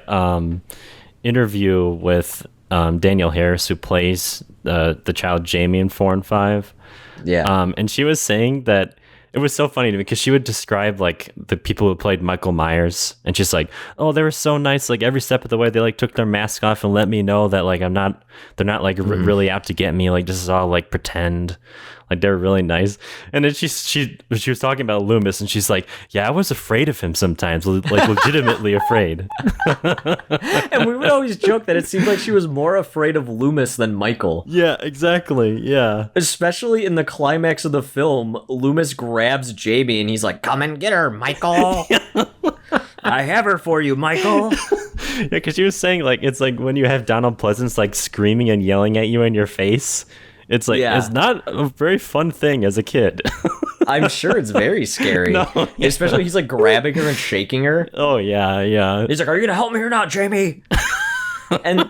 interview with Danielle Harris, who plays the child Jamie in 4 and 5. Yeah. And she was saying that it was so funny to me because she would describe like the people who played Michael Myers, and she's like, "Oh, they were so nice. Like every step of the way, they like took their mask off and let me know that like they're not like really out to get me. Like this is all like pretend. Like they're really nice." And then she was talking about Loomis, and she's like, "Yeah, I was afraid of him sometimes, like legitimately afraid." And we would always joke that it seemed like she was more afraid of Loomis than Michael. Yeah, exactly. Yeah. Especially in the climax of the film, Loomis grabs Jamie and he's like, "Come and get her, Michael. I have her for you, Michael." Yeah, because she was saying like it's like when you have Donald Pleasance like screaming and yelling at you in your face. It's like Yeah. it's not a very fun thing as a kid. I'm sure it's very scary. No, yeah. Especially he's like grabbing her and shaking her. Oh yeah, yeah. He's like, "Are you gonna help me or not, Jamie?" And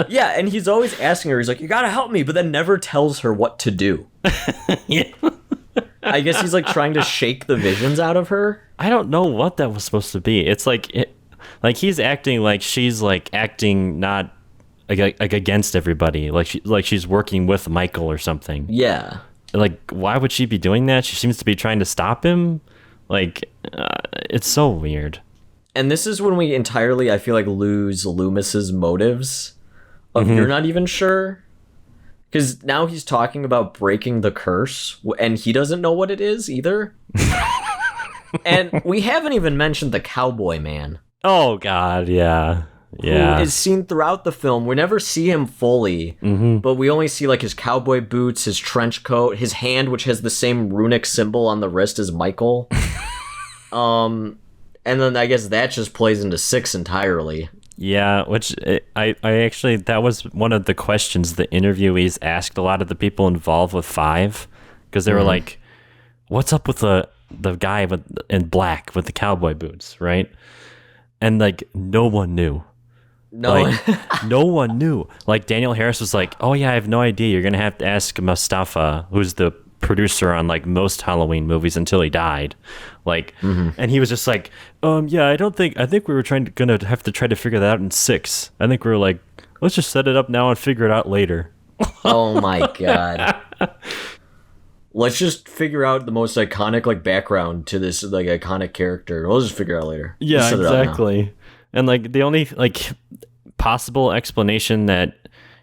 yeah, and he's always asking her, he's like, "You gotta help me," but then never tells her what to do. Yeah. I guess he's like trying to shake the visions out of her. I don't know what that was supposed to be. It's like like he's acting like she's like acting not like against everybody. Like she's working with Michael or something. Yeah. Like why would she be doing that? She seems to be trying to stop him. Like it's so weird. And this is when we entirely, I feel like, lose Loomis's motives. Of you're not even sure. Because now he's talking about breaking the curse, and he doesn't know what it is either. And we haven't even mentioned the cowboy man. Oh God, yeah. Yeah. Who is seen throughout the film. We never see him fully, but we only see like his cowboy boots, his trench coat, his hand, which has the same runic symbol on the wrist as Michael. And then I guess that just plays into 6 entirely. Yeah, which I actually, that was one of the questions the interviewees asked a lot of the people involved with 5, because they were like, "What's up with the guy in black with the cowboy boots, right?" And like no one knew. No, Like no one knew. Like Daniel Harris was like, "Oh yeah, I have no idea. You're gonna have to ask Mustafa, who's the producer on like most Halloween movies until he died." Like, and he was just like, "Yeah, I think we were gonna have to try to figure that out in 6. I think we were like, let's just set it up now and figure it out later." Oh my god. Let's just figure out the most iconic like background to this like iconic character. We'll just figure it out later. Yeah, Just set it up now. exactly. And like the only like possible explanation that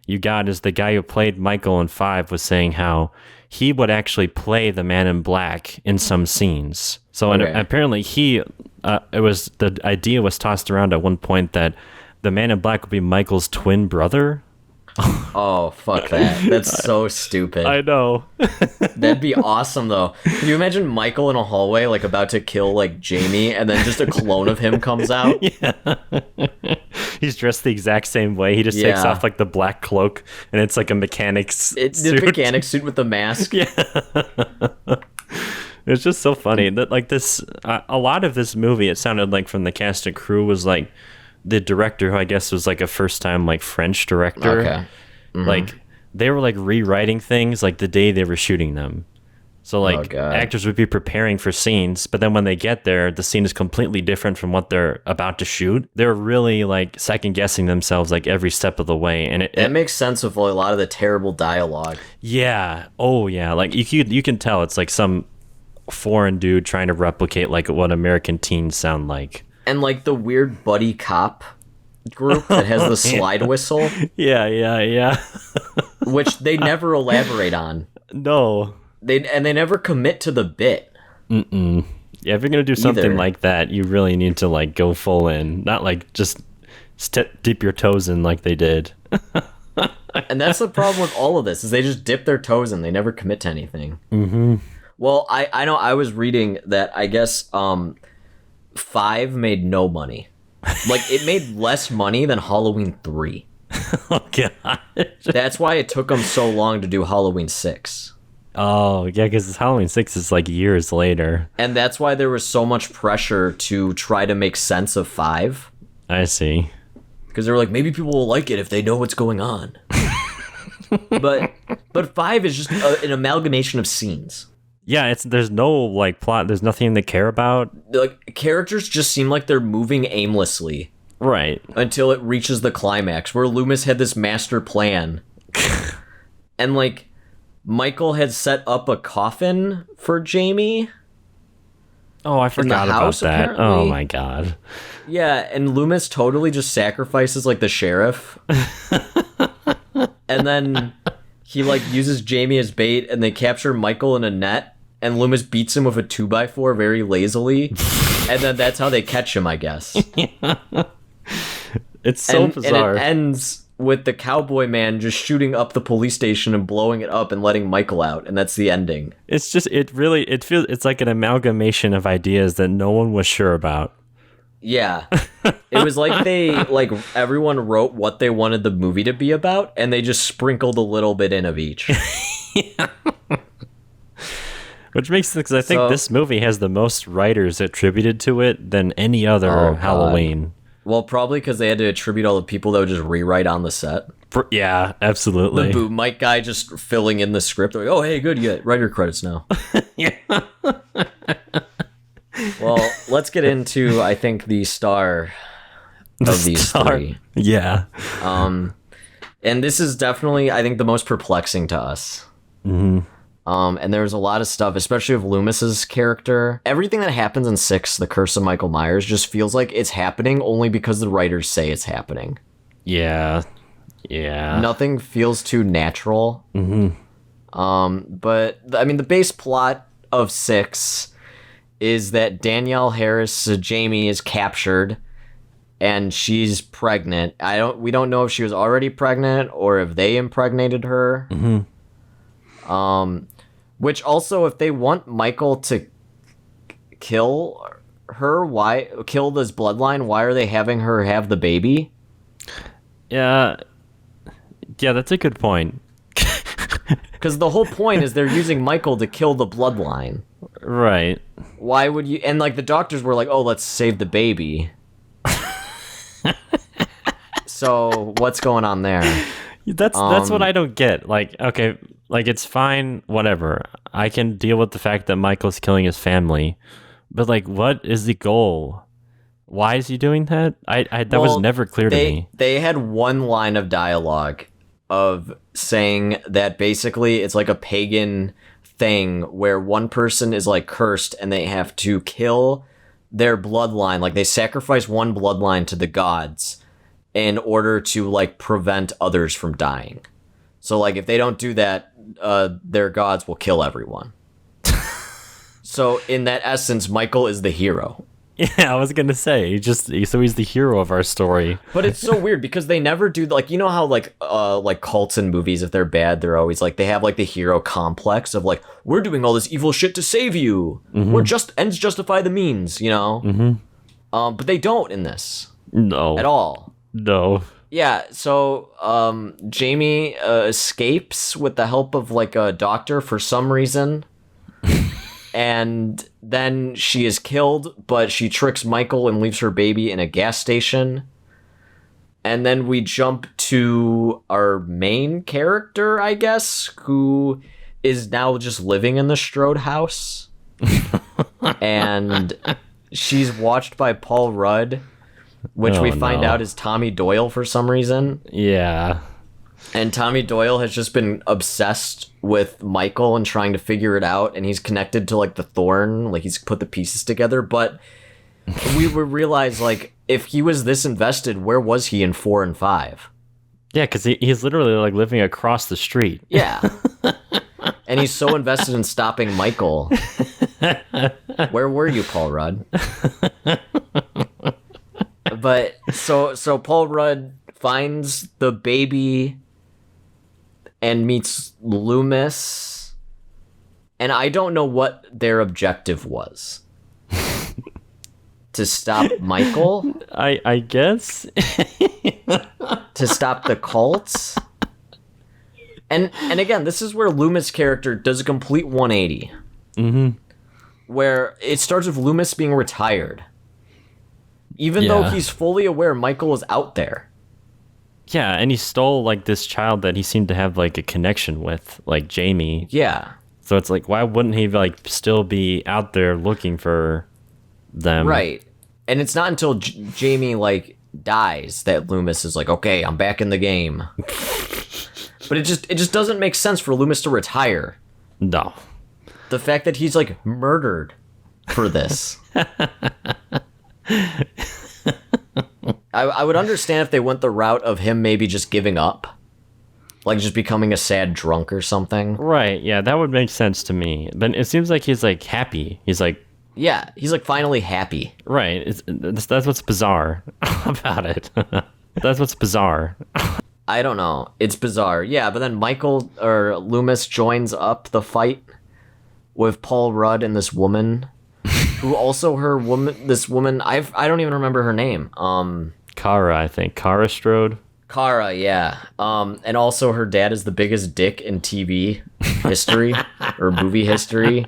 you got is the guy who played Michael in 5 was saying how he would actually play the Man in Black in some scenes. So and Okay. apparently the idea was tossed around at one point that the Man in Black would be Michael's twin brother. Oh, fuck that. That's so stupid. I know. That'd be awesome, though. Can you imagine Michael in a hallway, like, about to kill, like, Jamie, and then just a clone of him comes out? He's dressed the exact same way. He just takes Yeah. off like the black cloak, and it's like a mechanic's It's the suit. mechanic suit with the mask. Yeah. It's just so funny that like this a lot of this movie, it sounded like from the cast and crew was like the director, who I guess was like a first time like French director. Okay. Like they were like rewriting things like the day they were shooting them. So like God. actors would be preparing for scenes, but then when they get there, the scene is completely different from what they're about to shoot. They're really like second guessing themselves like every step of the way, and That makes sense with a lot of the terrible dialogue. yeah, oh yeah, like you can tell it's like some foreign dude trying to replicate like what American teens sound like. And, like, the weird buddy cop group that has the slide whistle, Yeah. which they never elaborate on. No. They never commit to the bit. Yeah, if you're gonna do something Either. like that, you really need to like go full in, not like just dip your toes in like they did. And that's the problem with all of this, is they just dip their toes in. They never commit to anything. Mm-hmm. Well, I know I was reading that I guess 5 made no money. Like, it made less money than Halloween 3. Oh god. That's why it took them so long to do Halloween 6. Oh yeah, because Halloween 6 is like years later. And that's why there was so much pressure to try to make sense of 5. I see. Because they were like, maybe people will like it if they know what's going on. but 5 is just an amalgamation of scenes. Yeah, there's no like plot. There's nothing to care about. Like characters just seem like they're moving aimlessly Right. until it reaches the climax where Loomis had this master plan. And like Michael had set up a coffin for Jamie. Oh, I forgot about house, that. apparently. Oh my god. Yeah, and Loomis totally just sacrifices like the sheriff. And then he like uses Jamie as bait and they capture Michael in a net and Loomis beats him with a 2x4 very lazily. And then that's how they catch him, I guess. It's so bizarre. And it ends with the cowboy man just shooting up the police station and blowing it up and letting Michael out, and that's the ending. It's just it feels it's like an amalgamation of ideas that no one was sure about. Yeah. It was like everyone wrote what they wanted the movie to be about, and they just sprinkled a little bit in of each. Which makes sense because I think this movie has the most writers attributed to it than any other Halloween. Well, probably because they had to attribute all the people that would just rewrite on the set. Yeah, absolutely. The boom mic guy just filling in the script. Like, oh, hey, good, you get writer credits now. Yeah. Well, let's get into, I think, the star of these three. Yeah. And this is definitely, I think, the most perplexing to us. Mm-hmm. And there's a lot of stuff, especially with Loomis's character. Everything that happens in 6, The Curse of Michael Myers, just feels like it's happening only because the writers say it's happening. Yeah. Yeah. Nothing feels too natural. Mm-hmm. But, I mean, the base plot of 6 is that Danielle Harris, Jamie, is captured, and she's pregnant. We don't know if she was already pregnant or if they impregnated her. Mm-hmm. Which also, if they want Michael to kill her, why kill this bloodline? Why are they having her have the baby? Yeah, that's a good point. Because the whole point is they're using Michael to kill the bloodline. Right. Why would you? And like the doctors were like, "Oh, let's save the baby." So what's going on there? That's what I don't get. Like, okay, like it's fine, whatever. I can deal with the fact that Michael's killing his family, but like, what is the goal? Why is he doing that? That was never clear to me. They had one line of dialogue of saying that basically it's like a pagan thing where one person is like cursed and they have to kill their bloodline. Like they sacrifice one bloodline to the gods in order to like prevent others from dying. So like if they don't do that, their gods will kill everyone. So in that essence, Michael is the hero. Yeah, I was gonna say so he's the hero of our story. But it's so weird because they never do like, you know how like cults in movies, if they're bad, they're always like they have like the hero complex of like, we're doing all this evil shit to save you. Mm-hmm. We're just ends justify the means, you know. Mm-hmm. But they don't in this. No. At all. No. Yeah. So Jamie escapes with the help of like a doctor for some reason. And then she is killed, but she tricks Michael and leaves her baby in a gas station. And then we jump to our main character, I guess, who is now just living in the Strode house. And she's watched by Paul Rudd, which we find out is Tommy Doyle for some reason. Yeah. And Tommy Doyle has just been obsessed with Michael and trying to figure it out, and he's connected to like the thorn, like he's put the pieces together. But we would realize, like, if he was this invested, where was he in 4 and 5? Yeah, because he's literally like living across the street. Yeah. And he's so invested in stopping Michael. Where were you, Paul Rudd? But so Paul Rudd finds the baby and meets Loomis, and I don't know what their objective was. To stop Michael? I guess. To stop the cults? And again, this is where Loomis' character does a complete 180. Mm-hmm. Where it starts with Loomis being retired. Even though he's fully aware Michael is out there. Yeah, and he stole like this child that he seemed to have like a connection with, like Jamie. Yeah. So it's like, why wouldn't he like still be out there looking for them? Right. And it's not until Jamie like dies that Loomis is like, okay, I'm back in the game. But it just doesn't make sense for Loomis to retire. No. The fact that he's like murdered for this. I would understand if they went the route of him maybe just giving up. Like just becoming a sad drunk or something. Right, yeah, that would make sense to me. But it seems like he's like happy. He's like, yeah, he's like finally happy. right. That's what's bizarre about it. That's what's bizarre. I don't know. It's bizarre. Yeah, but then Michael or Loomis joins up the fight with Paul Rudd and this woman, who also this woman. I don't even remember her name. Kara, I think. Kara Strode. Kara, yeah. And also her dad is the biggest dick in TV history or movie history.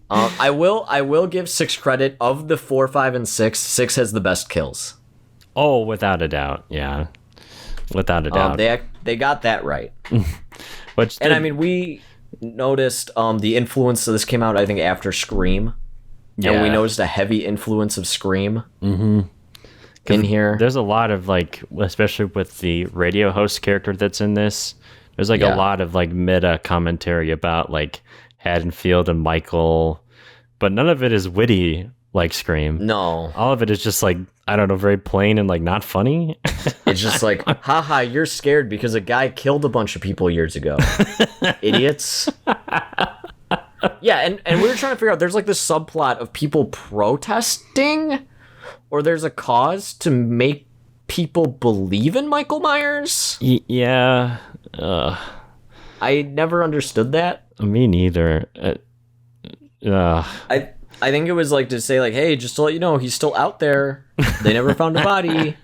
I will give 6 credit. Of the 4, 5, and 6, 6 has the best kills. Oh, without a doubt. Yeah. Without a doubt. They got that right. And I mean, we noticed the influence. So this came out, I think, after Scream. yeah. And we noticed a heavy influence of Scream in here. There's a lot of like, especially with the radio host character that's in this, there's like a lot of like meta commentary about like Haddonfield and Michael, but none of it is witty like Scream. No. All of it is just like, I don't know, very plain and like not funny. It's just like, haha, you're scared because a guy killed a bunch of people years ago. Idiots. Yeah, and we were trying to figure out, there's like this subplot of people protesting, or there's a cause to make people believe in Michael Myers. Yeah. I never understood that. Me neither. I think it was like to say like, hey, just to let you know, he's still out there. They never found a body.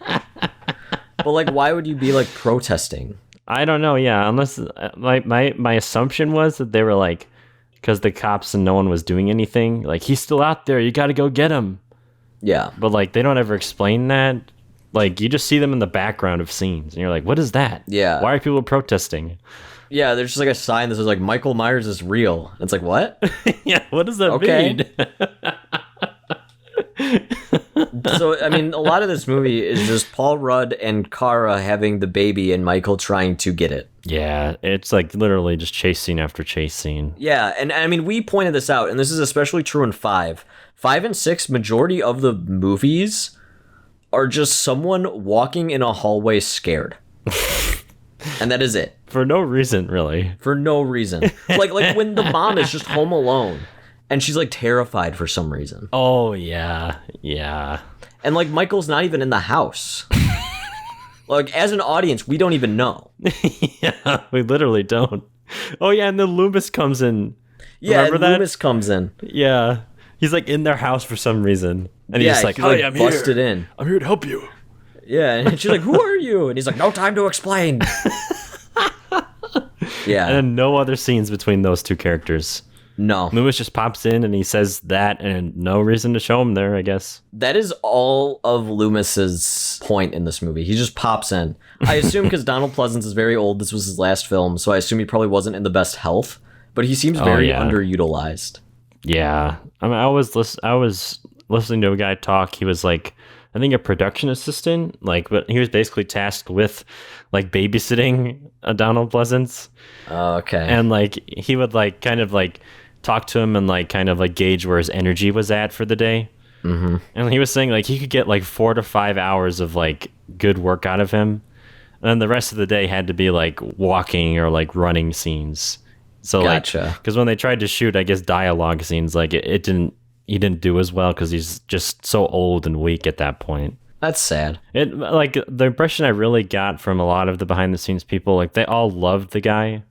But like, why would you be like protesting? I don't know. Yeah, unless my assumption was that they were like, because the cops and no one was doing anything. Like, he's still out there. You got to go get him. Yeah. But like, they don't ever explain that. Like, you just see them in the background of scenes, and you're like, what is that? Yeah. Why are people protesting? Yeah, there's just like a sign that says like Michael Myers is real. It's like, what? Yeah, what does that mean? So, I mean, a lot of this movie is just Paul Rudd and Kara having the baby and Michael trying to get it. Yeah, it's like literally just chase scene after chase scene. Yeah, and I mean, we pointed this out, and this is especially true in 5. 5 and 6, majority of the movies are just someone walking in a hallway scared. And that is it. For no reason, really. For no reason. like when the mom is just home alone and she's like terrified for some reason. Oh, yeah. Yeah. And like Michael's not even in the house. Like as an audience, we don't even know. Yeah, we literally don't. Oh, yeah, and then Loomis comes in. Yeah, remember that? Loomis comes in. Yeah. He's like in their house for some reason. And he's just like, oh, I'm busted here. in. I'm here to help you. Yeah, and she's like, who are you? And he's like, no time to explain. Yeah. And then no other scenes between those two characters. No. Loomis just pops in and he says that, and no reason to show him there, I guess. That is all of Loomis's point in this movie. He just pops in. I assume because Donald Pleasance is very old. This was his last film, so I assume he probably wasn't in the best health. But he seems very underutilized. Yeah. I mean, I was listening to a guy talk. He was like, I think a production assistant, like, but he was basically tasked with like babysitting Donald Pleasance. Okay. And like he would like kind of like talk to him and like kind of like gauge where his energy was at for the day. Mm-hmm. And he was saying like he could get like 4 to 5 hours of like good work out of him, and then the rest of the day had to be like walking or like running scenes. So gotcha. Like, because when they tried to shoot, I guess dialogue scenes, like he didn't do as well because he's just so old and weak at that point. That's sad. It like the impression I really got from a lot of the behind the scenes people, like they all loved the guy.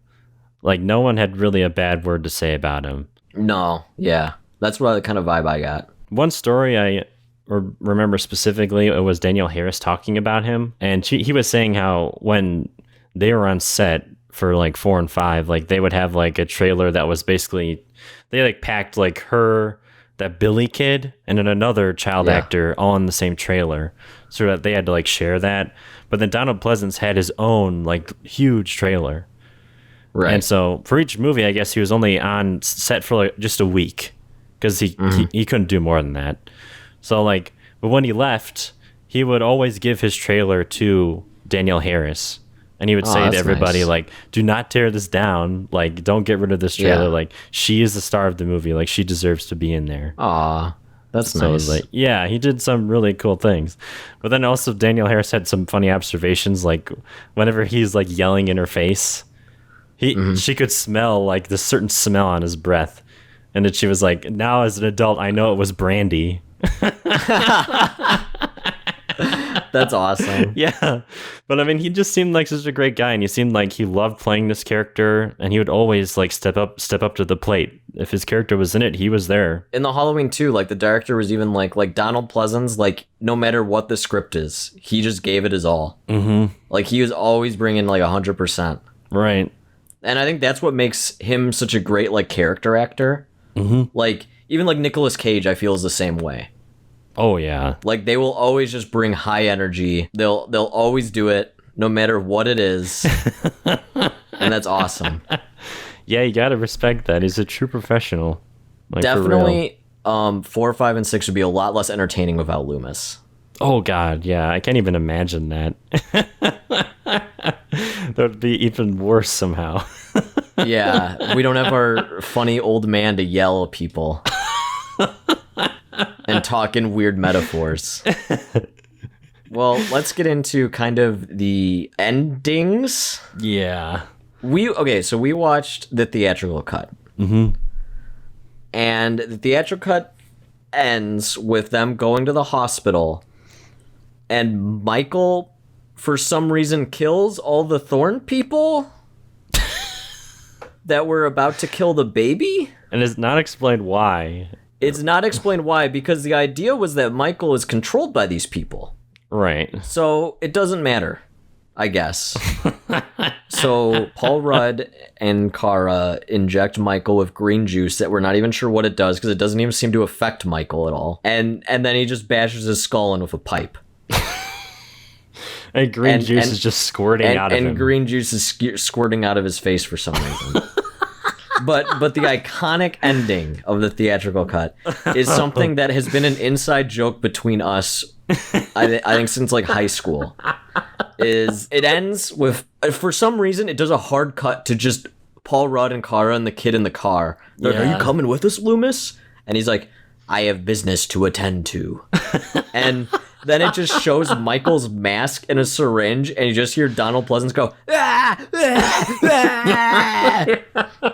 Like no one had really a bad word to say about him. No, yeah, that's what the kind of vibe I got. One story I remember specifically, it was Danielle Harris talking about him, and he was saying how when they were on set for like 4 and 5, like they would have like a trailer that was basically they like packed like her, that Billy kid, and then another child actor on the same trailer, so that they had to like share that. But then Donald Pleasance had his own like huge trailer. Right. And so for each movie, I guess he was only on set for like just a week because he couldn't do more than that. So like, but when he left, he would always give his trailer to Danielle Harris. And he would say to everybody, nice. like, do not tear this down. Like, don't get rid of this trailer. Yeah. Like, she is the star of the movie. Like, she deserves to be in there. Aw, that's So nice. it was like, yeah, he did some really cool things. But then also Danielle Harris had some funny observations. Like, whenever he's, like, yelling in her face, she could smell, like, this certain smell on his breath. And then she was like, now as an adult, I know it was brandy. That's awesome. Yeah. But I mean, he just seemed like such a great guy, and he seemed like he loved playing this character, and he would always like step up to the plate. If his character was in it, he was there. In the Halloween 2, like the director was even like Donald Pleasance, like no matter what the script is, he just gave it his all. Mm-hmm. Like he was always bringing like 100%. Right. And I think that's what makes him such a great like character actor. Mm-hmm. Like even like Nicolas Cage, I feel is the same way. Oh yeah. Like they will always just bring high energy. They'll always do it no matter what it is. And that's awesome. Yeah, you gotta respect that. He's a true professional. Like, Definitely 4, 5, and 6 would be a lot less entertaining without Loomis. Oh god, yeah. I can't even imagine that. That would be even worse somehow. Yeah, we don't have our funny old man to yell at people and talk in weird metaphors. Well, let's get into kind of the endings. Yeah. So we watched the theatrical cut. Mm-hmm. And the theatrical cut ends with them going to the hospital, and Michael, for some reason, kills all the Thorn people that were about to kill the baby. And it's not explained why. It's not explained why, because the idea was that Michael is controlled by these people. Right. So it doesn't matter, I guess. So Paul Rudd and Kara inject Michael with green juice that we're not even sure what it does, because it doesn't even seem to affect Michael at all. And then he just bashes his skull in with a pipe. And green juice is just squirting out of him. And green juice is squirting out of his face for some reason. But the iconic ending of the theatrical cut is something that has been an inside joke between us, I think since like high school. It ends with, for some reason, it does a hard cut to just Paul Rudd and Kara and the kid in the car. They're like, "Are you coming with us, Loomis?" And he's like, "I have business to attend to." And then it just shows Michael's mask and a syringe, and you just hear Donald Pleasance go, "Ah, ah, ah."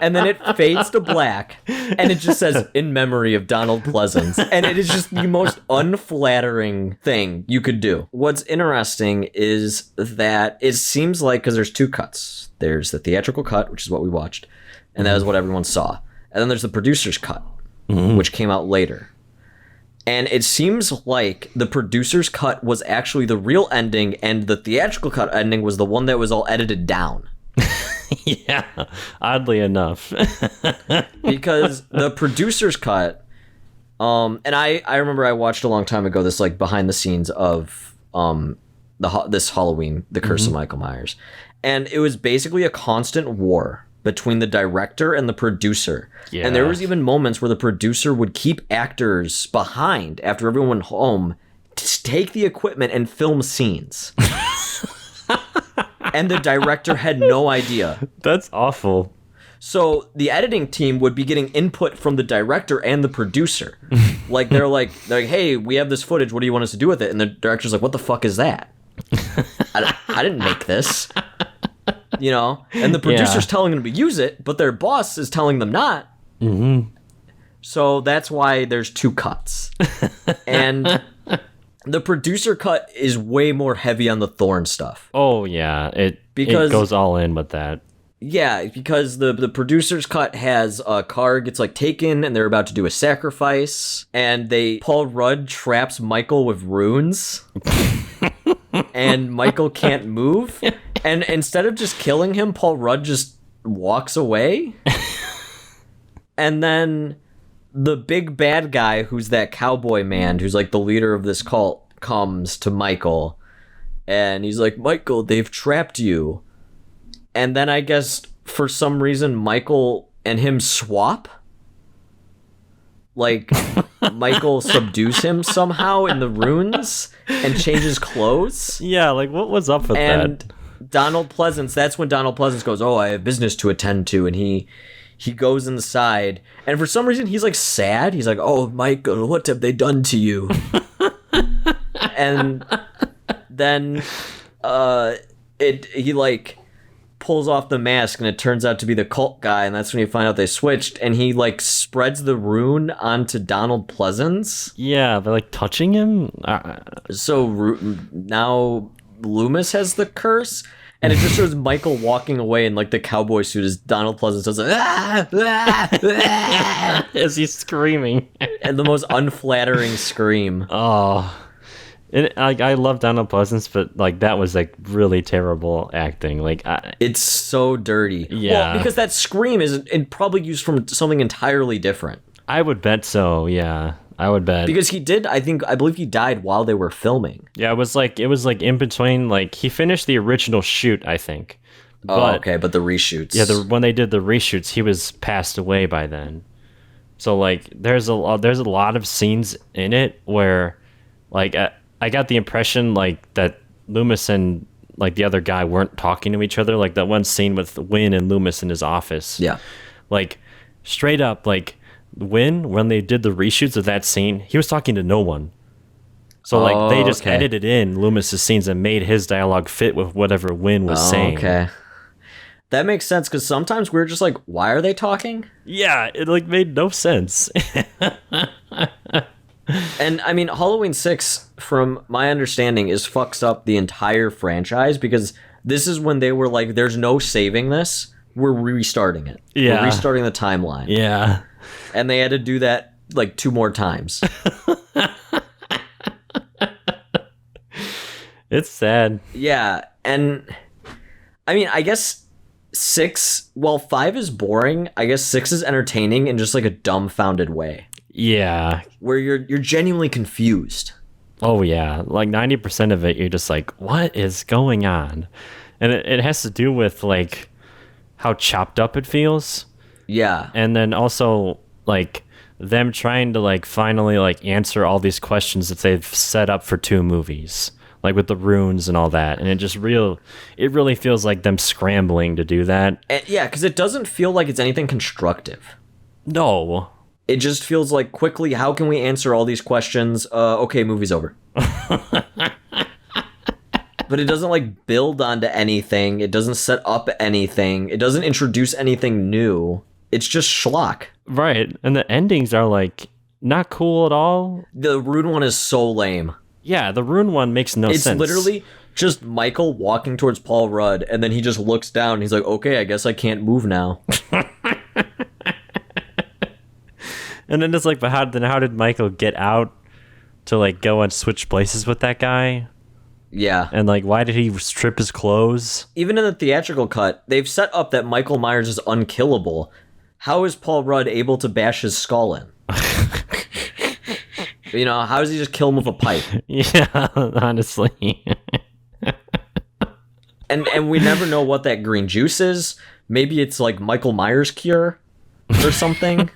And then it fades to black, and it just says, "In memory of Donald Pleasance." And it is just the most unflattering thing you could do. What's interesting is that it seems like, because there's two cuts. There's the theatrical cut, which is what we watched, and that is what everyone saw. And then there's the producer's cut, which came out later. And it seems like the producer's cut was actually the real ending, and the theatrical cut ending was the one that was all edited down. Yeah, oddly enough. Because the producer's cut, and I remember I watched a long time ago this like behind the scenes of this Halloween, The Curse of Michael Myers, and it was basically a constant war between the director and the producer. Yeah. And there was even moments where the producer would keep actors behind after everyone went home to take the equipment and film scenes. And the director had no idea. That's awful. So the editing team would be getting input from the director and the producer. Like they're like, "Hey, we have this footage. What do you want us to do with it?" And the director's like, "What the fuck is that? I didn't make this." You know, and the producer's telling them to use it, but their boss is telling them not. Mm-hmm. So that's why there's two cuts. And the producer cut is way more heavy on the Thorn stuff. Oh, yeah. It goes all in with that. Yeah, because the producer's cut has a car gets like taken and they're about to do a sacrifice, and Paul Rudd traps Michael with runes. And Michael can't move. And instead of just killing him, Paul Rudd just walks away. And then the big bad guy, who's that cowboy man, who's like the leader of this cult, comes to Michael. And he's like, "Michael, they've trapped you." And then I guess for some reason Michael and him swap. Like, Michael subdues him somehow in the runes and changes clothes. Yeah, like, what was up with And that? Donald Pleasance, that's when Donald Pleasance goes, oh, I have business to attend to. And he goes inside. And for some reason, he's, like, sad. He's like, oh, Michael, what have they done to you? And then he, like, pulls off the mask and it turns out to be the cult guy, and that's when you find out they switched, and he like spreads the rune onto Donald Pleasance. Yeah, they're like touching him. So now Loomis has the curse, and it just shows Michael walking away in like the cowboy suit as Donald Pleasance does As he's screaming. and the most unflattering scream. Oh. And I love Donald Pleasance, but like that was like really terrible acting. Like It's so dirty. Yeah. Well, because that scream is probably used from something entirely different. I would bet so. Yeah, I would bet. Because he did, I believe he died while they were filming. Yeah, it was like in between. Like he finished the original shoot, I think. Oh, okay, but the reshoots. Yeah, when they did the reshoots, he was passed away by then. So like, there's a lot of scenes in it where, like, I got the impression like that Loomis and like the other guy weren't talking to each other. Like that one scene with Wynn and Loomis in his office. Yeah. Like straight up, like Wynn, when they did the reshoots of that scene, he was talking to no one. So like they just edited in Loomis's scenes and made his dialogue fit with whatever Wynn was saying. Okay. That makes sense, because sometimes we're just like, why are they talking? Yeah, it like made no sense. And I mean, Halloween 6, from my understanding, fucks up the entire franchise, because this is when they were like, there's no saving this. We're restarting it. Yeah. We're restarting the timeline. Yeah. And they had to do that like 2 more times. It's sad. Yeah. And I mean, I guess 6, while 5 is boring, I guess 6 is entertaining in just like a dumbfounded way. Yeah. Where you're genuinely confused. Oh yeah, like 90% of it, you're just like, what is going on? And it has to do with like how chopped up it feels. Yeah. And then also like them trying to like finally like answer all these questions that they've set up for 2 movies, like with the runes and all that. And it really feels like them scrambling to do that. And, yeah, because it doesn't feel like it's anything constructive. No. It just feels like, quickly, how can we answer all these questions? Okay, movie's over. But it doesn't like build onto anything. It doesn't set up anything. It doesn't introduce anything new. It's just schlock. Right. And the endings are like not cool at all. The Rune one is so lame. Yeah, the Rune one makes no sense. It's literally just Michael walking towards Paul Rudd, and then he just looks down and he's like, okay, I guess I can't move now. And then it's like, but how did Michael get out to like go and switch places with that guy? Yeah. And like, why did he strip his clothes? Even in the theatrical cut, they've set up that Michael Myers is unkillable. How is Paul Rudd able to bash his skull in? You know, how does he just kill him with a pipe? Yeah, honestly. And we never know what that green juice is. Maybe it's like Michael Myers cure or something.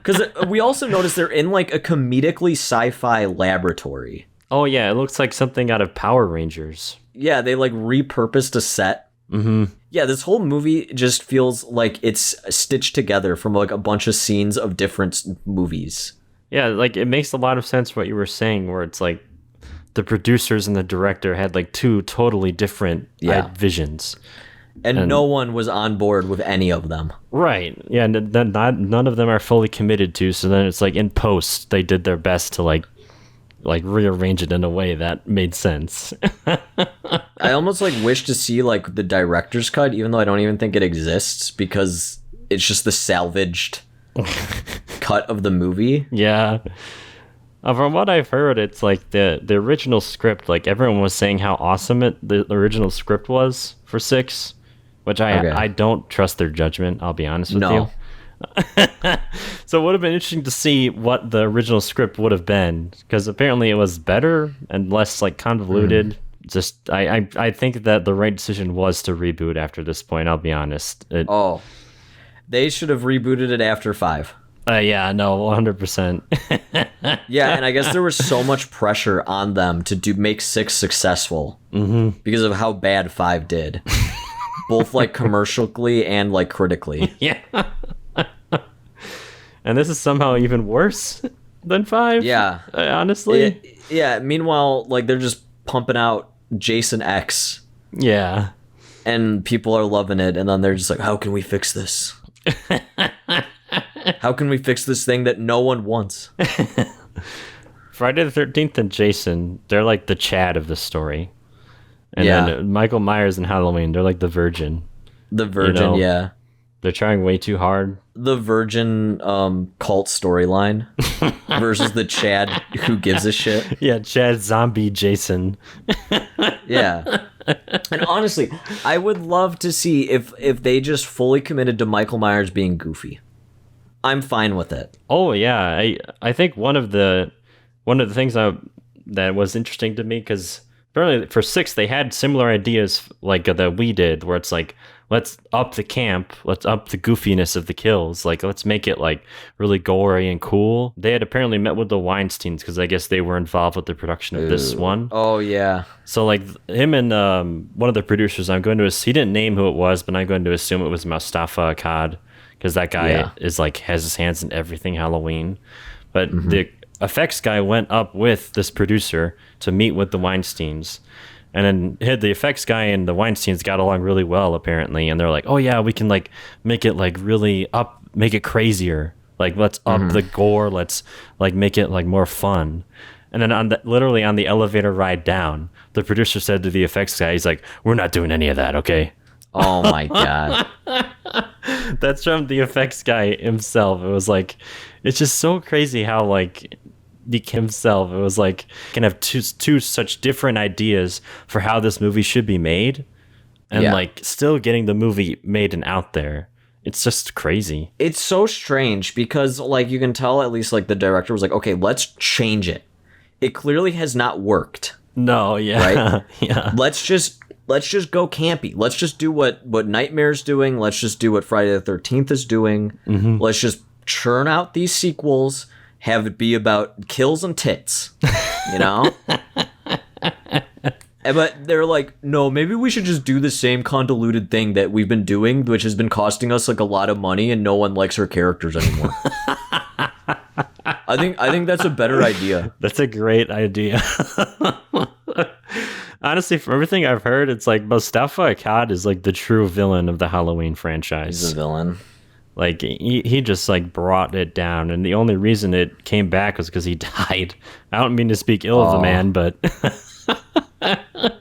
Because we also notice they're in like a comedically sci-fi laboratory. Oh yeah, it looks like something out of Power Rangers. Yeah, they like repurposed a set. Mm-hmm. Yeah, this whole movie just feels like it's stitched together from like a bunch of scenes of different movies. Yeah, like it makes a lot of sense what you were saying, where it's like the producers and the director had like 2 totally different visions. And no one was on board with any of them. Right. Yeah, and none of them are fully committed to, so then it's like in post, they did their best to like rearrange it in a way that made sense. I almost like wish to see like the director's cut, even though I don't even think it exists, because it's just the salvaged cut of the movie. Yeah. From what I've heard, it's like the original script, like everyone was saying how awesome the original script was for 6, which I don't trust their judgment, I'll be honest with you. So it would have been interesting to see what the original script would have been, because apparently it was better and less like convoluted. just I think that the right decision was to reboot after this point. I'll be honest. Oh, they should have rebooted it after 5. Yeah, no, 100%. Yeah, and I guess there was so much pressure on them to make 6 successful because of how bad 5 did, both like commercially and like critically. Yeah. And this is somehow even worse than 5. Yeah, honestly. Yeah. Meanwhile, like they're just pumping out Jason X, Yeah. and people are loving it, and then they're just like, "How can we fix this? How can we fix this thing that no one wants?" Friday the 13th and Jason, they're like the Chad of the story. And Yeah. then Michael Myers and Halloween, they're like the Virgin. The Virgin, know? yeah. They're trying way too hard. The Virgin cult storyline versus the Chad who gives a shit. Yeah, Chad Zombie Jason. Yeah. And honestly, I would love to see if they just fully committed to Michael Myers being goofy. I'm fine with it. Oh yeah, I think one of the things that was interesting to me, because apparently for 6 they had similar ideas like that we did, where it's like, let's up the camp, let's up the goofiness of the kills, like let's make it like really gory and cool. They had apparently met with the Weinsteins because I guess they were involved with the production of this one. Oh yeah. So like him and one of the producers, he didn't name who it was, but I'm going to assume it was Mustafa Akkad, because that guy is like has his hands in everything Halloween. But the effects guy went up with this producer to meet with the Weinsteins, and then the effects guy and the Weinsteins got along really well apparently, and they're like, oh yeah, we can like make it like really up, make it crazier, like let's up the gore, let's like make it like more fun. And then literally on the elevator ride down, the producer said to the effects guy, he's like, we're not doing any of that, okay? Oh my god. That's from the effects guy himself. It was like, it's just so crazy how like himself, it was like, can have two such different ideas for how this movie should be made, and like still getting the movie made and out there. It's just crazy. It's so strange because like you can tell at least like the director was like, okay, let's change it. It clearly has not worked. No, yeah. Right? Yeah. Let's just go campy. Let's just do what Nightmare's doing. Let's just do what Friday the 13th is doing. Let's just churn out these sequels, have it be about kills and tits, you know? But they're like, no, maybe we should just do the same convoluted thing that we've been doing, which has been costing us like a lot of money, and no one likes our characters anymore. I think that's a better idea. That's a great idea. Honestly, from everything I've heard, it's like Mustafa Akkad is like the true villain of the Halloween franchise. He's a villain. Like he just like brought it down, and the only reason it came back was because he died. I don't mean to speak ill of the man, but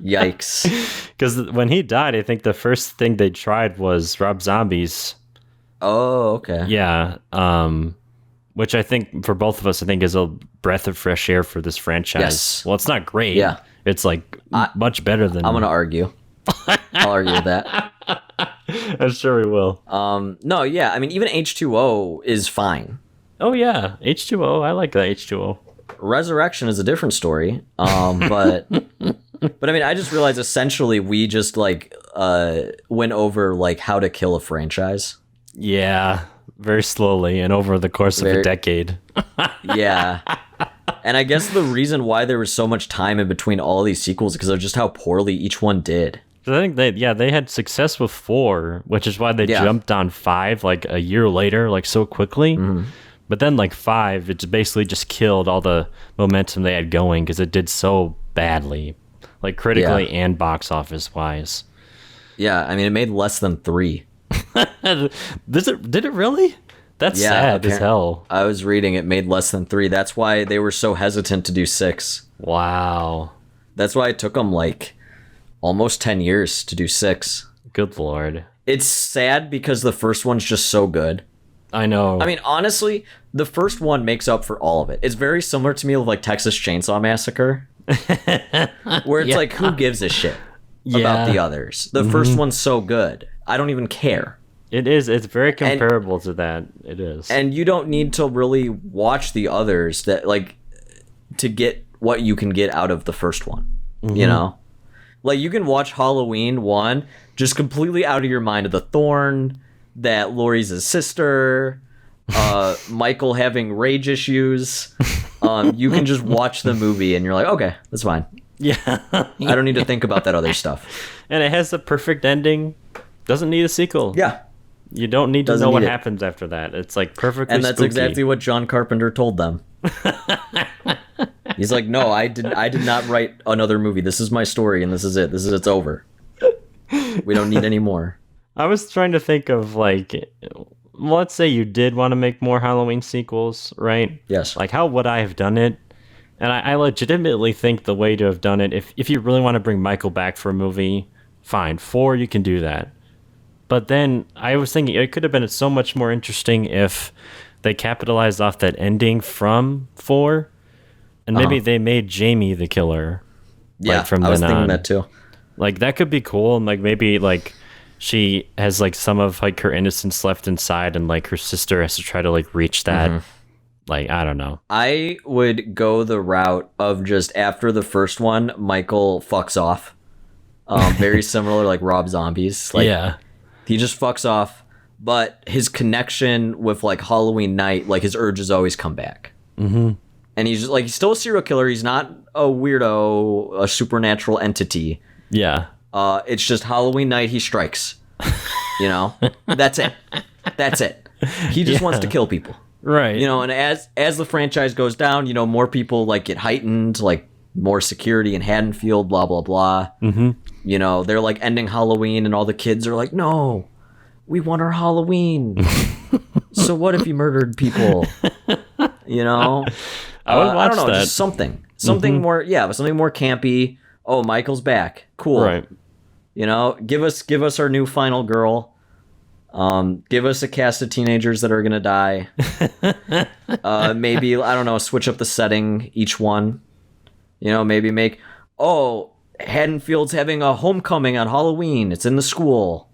yikes. Because when he died, I think the first thing they tried was Rob Zombie's. Oh, okay. Yeah. Which I think for both of us, I think is a breath of fresh air for this franchise. Yes. Well, it's not great. Yeah. It's like much better than. I'm gonna argue. I'll argue with that. I'm sure we will. No, yeah. I mean, even H2O is fine. Oh yeah, H2O. I like that H2O. Resurrection is a different story. But I mean, I just realized essentially we just like went over like how to kill a franchise. Yeah, very slowly and over the course of a decade. Yeah. And I guess the reason why there was so much time in between all these sequels is because of just how poorly each one did. I think they had success with 4, which is why they jumped on 5 like a year later, like so quickly. But then like 5, it's basically just killed all the momentum they had going because it did so badly, like critically and box office wise. Yeah, I mean, it made less than 3. Did it really? That's sad as hell. I was reading it made less than 3. That's why they were so hesitant to do 6. Wow. That's why it took them like almost 10 years to do 6. Good lord. It's sad because the first one's just so good. I know. I mean, honestly, the first one makes up for all of it. It's very similar to me with like Texas Chainsaw Massacre, where it's like, who gives a shit about the others? The first one's so good. I don't even care. It is. It's very comparable to that. It is. And you don't need to really watch the others that like to get what you can get out of the first one, you know? Like, you can watch Halloween 1 just completely out of your mind of the thorn, that Laurie's his sister, Michael having rage issues. You can just watch the movie and you're like, okay, that's fine. Yeah. I don't need to think about that other stuff. And it has the perfect ending. Doesn't need a sequel. Yeah. You don't need to Doesn't know what need it. happens after that. It's like perfectly And that's spooky. exactly what John Carpenter told them. He's like, no, I did not write another movie. This is my story, and this is it. It's over. We don't need any more. I was trying to think of, like, let's say you did want to make more Halloween sequels, right? Yes. Like, how would I have done it? And I legitimately think the way to have done it, if you really want to bring Michael back for a movie, fine. 4, you can do that. But then I was thinking it could have been so much more interesting if they capitalized off that ending from 4, and maybe they made Jamie the killer. Yeah, like, from I was then thinking on. that too. Like, that could be cool, and like maybe like she has like some of like her innocence left inside, and like her sister has to try to like reach that. Like, I don't know. I would go the route of just after the first one, Michael fucks off. Very similar, like Rob Zombie's. Like, Yeah. he just fucks off, but his connection with like Halloween night, like his urges always come back. Mm-hmm. And he's just, like, he's still a serial killer. He's not a weirdo, a supernatural entity. Yeah. It's just Halloween night, he strikes. You know, that's it. That's it. He just wants to kill people. Right. You know, and as the franchise goes down, you know, more people like get heightened, like more security in Haddonfield, blah blah blah. Mm-hmm. You know, they're like ending Halloween, and all the kids are like, "No, we want our Halloween." So what if you murdered people? You know, I would watch don't know, that. just something more, something more campy. Oh, Michael's back, cool. Right. You know, give us our new final girl. Give us a cast of teenagers that are gonna die. Maybe, I don't know, switch up the setting each one. You know, maybe make Haddonfield's having a homecoming on Halloween. It's in the school.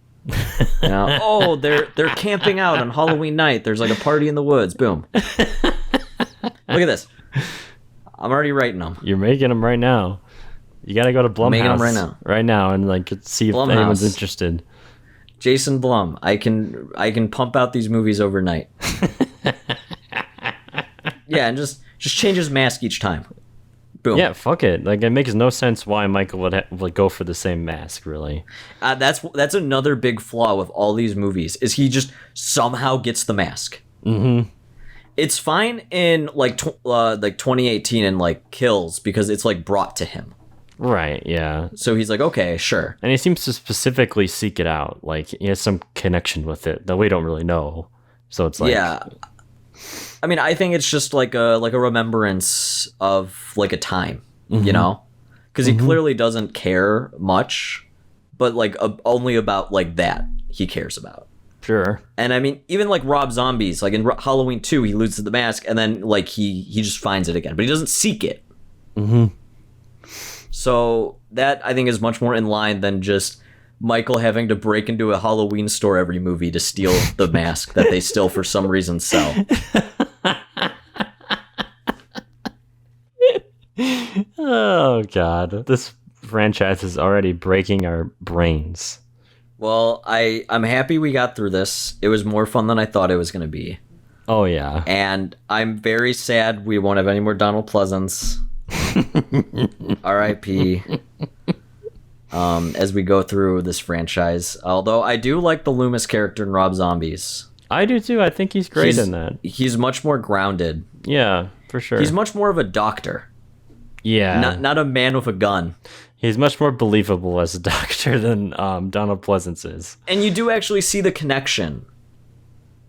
You know, they're camping out on Halloween night. There's like a party in the woods. Boom. Look at this. I'm already writing them. You're making them right now. You got to go to Blumhouse making 'em right now. Right now, and like see if Blumhouse. anyone's interested. Jason Blum. I can pump out these movies overnight. Yeah, and just change his mask each time. Boom. Yeah, fuck it. Like, it makes no sense why Michael would go for the same mask, really. That's another big flaw with all these movies, is he just somehow gets the mask. Mm-hmm. It's fine in like 2018 and like Kills, because it's like brought to him. Right, yeah. So he's like, okay, sure. And he seems to specifically seek it out. Like, he has some connection with it that we don't really know. So it's like... Yeah. I mean, I think it's just like a remembrance of like a time, you know? Because he clearly doesn't care much, but like only about like that he cares about. Sure. And I mean, even like Rob Zombie's, like in Halloween 2, he loses the mask, and then like he just finds it again, but he doesn't seek it. Mm-hmm. So that, I think, is much more in line than just Michael having to break into a Halloween store every movie to steal the mask that they still for some reason sell. Oh, God. This franchise is already breaking our brains. Well, I'm happy we got through this. It was more fun than I thought it was going to be. Oh, yeah. And I'm very sad we won't have any more Donald Pleasance. R.I.P. As we go through this franchise. Although I do like the Loomis character in Rob Zombies. I do, too. I think he's great in that. He's much more grounded. Yeah, for sure. He's much more of a doctor. Yeah. Not a man with a gun. He's much more believable as a doctor than Donald Pleasance is. And you do actually see the connection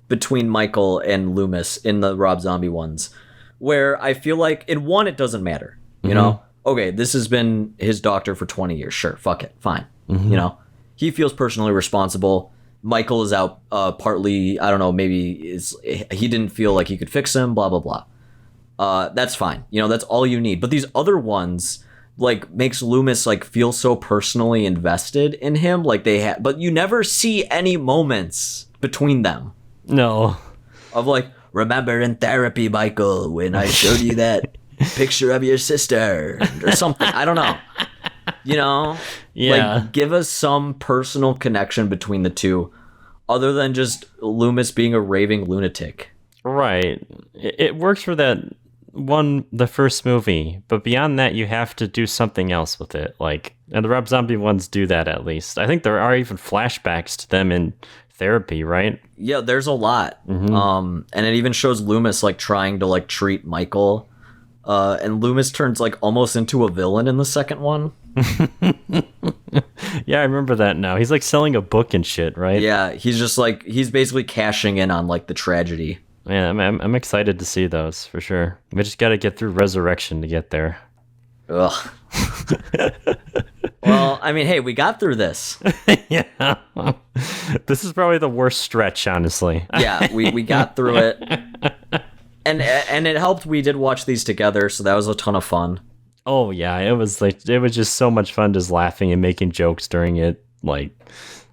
between Michael and Loomis in the Rob Zombie ones, where I feel like in one, it doesn't matter. You know? Okay, this has been his doctor for 20 years. Sure, fuck it. Fine. You know? He feels personally responsible. Michael is out partly, I don't know, maybe he didn't feel like he could fix him, blah, blah, blah. That's fine. You know, that's all you need. But these other ones, like, makes Loomis like feel so personally invested in him, like but you never see any moments between them No. of like, remember in therapy, Michael, when I showed you that picture of your sister or something. I don't know. You know? Yeah. Like, give us some personal connection between the two, other than just Loomis being a raving lunatic. Right. It works for the first movie, but beyond that, you have to do something else with it. Like, and the Rob Zombie ones do that at least. I think there are even flashbacks to them in therapy, right? Yeah, there's a lot. And it even shows Loomis like trying to like treat Michael. And Loomis turns like almost into a villain in the second one. Yeah, I remember that now. He's like selling a book and shit, right? Yeah, he's just like he's basically cashing in on like the tragedy. Yeah, I'm excited to see those for sure. We just got to get through Resurrection to get there. Ugh. Well, I mean, hey, we got through this. Yeah. This is probably the worst stretch, honestly. Yeah, we got through it. And it helped we did watch these together, so that was a ton of fun. Oh yeah, it was just so much fun just laughing and making jokes during it. Like,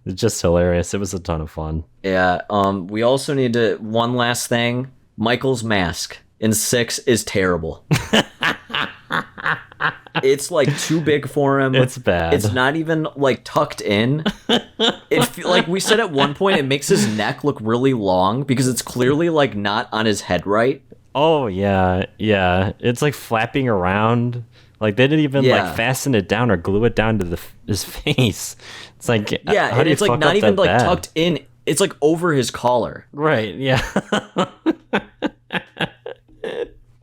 it's just hilarious. It was a ton of fun. Yeah, we also need to one last thing. Michael's mask in 6 is terrible. It's like too big for him. It's bad. It's not even like tucked in. Like we said at one point, it makes his neck look really long because it's clearly like not on his head right. Oh yeah. It's like flapping around. Like they didn't even like fasten it down or glue it down to his face. It's like yeah, how do you it's like fuck not up even that like bad? tucked in. It's like over his collar. Right. Yeah.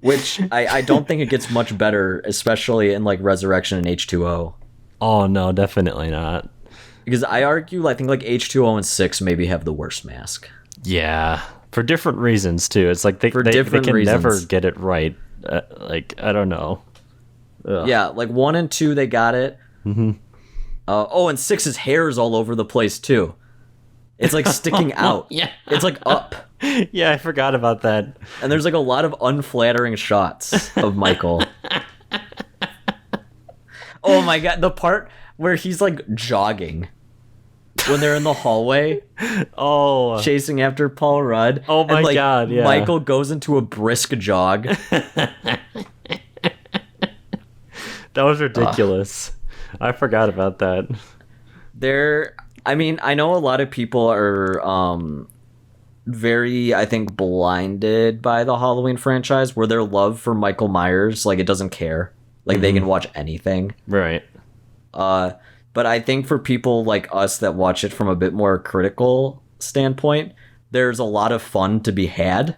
Which I don't think it gets much better, especially in like Resurrection and H2O. Oh no, definitely not. Because I argue, I think like H2O and 6 maybe have the worst mask. Yeah, for different reasons too. It's like they can reasons. never get it right. Like I don't know. Ugh. Yeah, like 1 and 2 they got it. Mm-hmm. And 6's hair is all over the place too. It's like sticking out. Yeah, it's like up. Yeah, I forgot about that. And there's like a lot of unflattering shots of Michael. Oh my god, the part where he's like jogging when they're in the hallway. Oh, chasing after Paul Rudd. Oh my and, like, god, yeah. Michael goes into a brisk jog. That was ridiculous. I forgot about that. I mean, I know a lot of people are very, I think, blinded by the Halloween franchise, where their love for Michael Myers, like, it doesn't care. Like, they can watch anything. Right. But I think for people like us that watch it from a bit more critical standpoint, there's a lot of fun to be had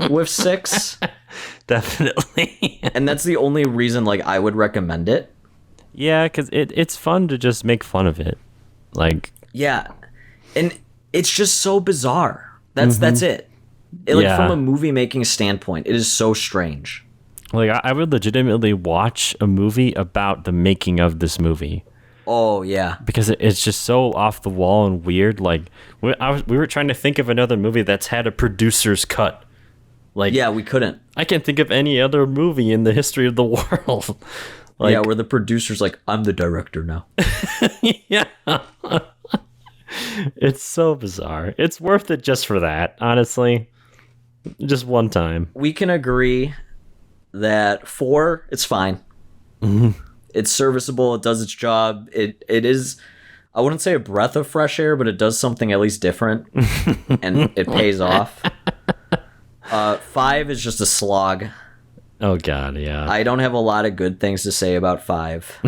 with 6. Definitely. And that's the only reason, like, I would recommend it. Yeah, because it's fun to just make fun of it. Like, yeah, and it's just so bizarre. That's it. Like from a movie making standpoint, it is so strange. Like I would legitimately watch a movie about the making of this movie. Oh yeah, because it's just so off the wall and weird. Like we were trying to think of another movie that's had a producer's cut. Like yeah, we couldn't. I can't think of any other movie in the history of the world. Like, yeah, where the producer's like, I'm the director now. Yeah. It's so bizarre. It's worth it just for that, honestly. Just one time. We can agree that 4, it's fine. Mm-hmm. It's serviceable. It does its job. It is, I wouldn't say a breath of fresh air, but it does something at least different. And it pays off. 5 is just a slog. Oh god, yeah. I don't have a lot of good things to say about 5.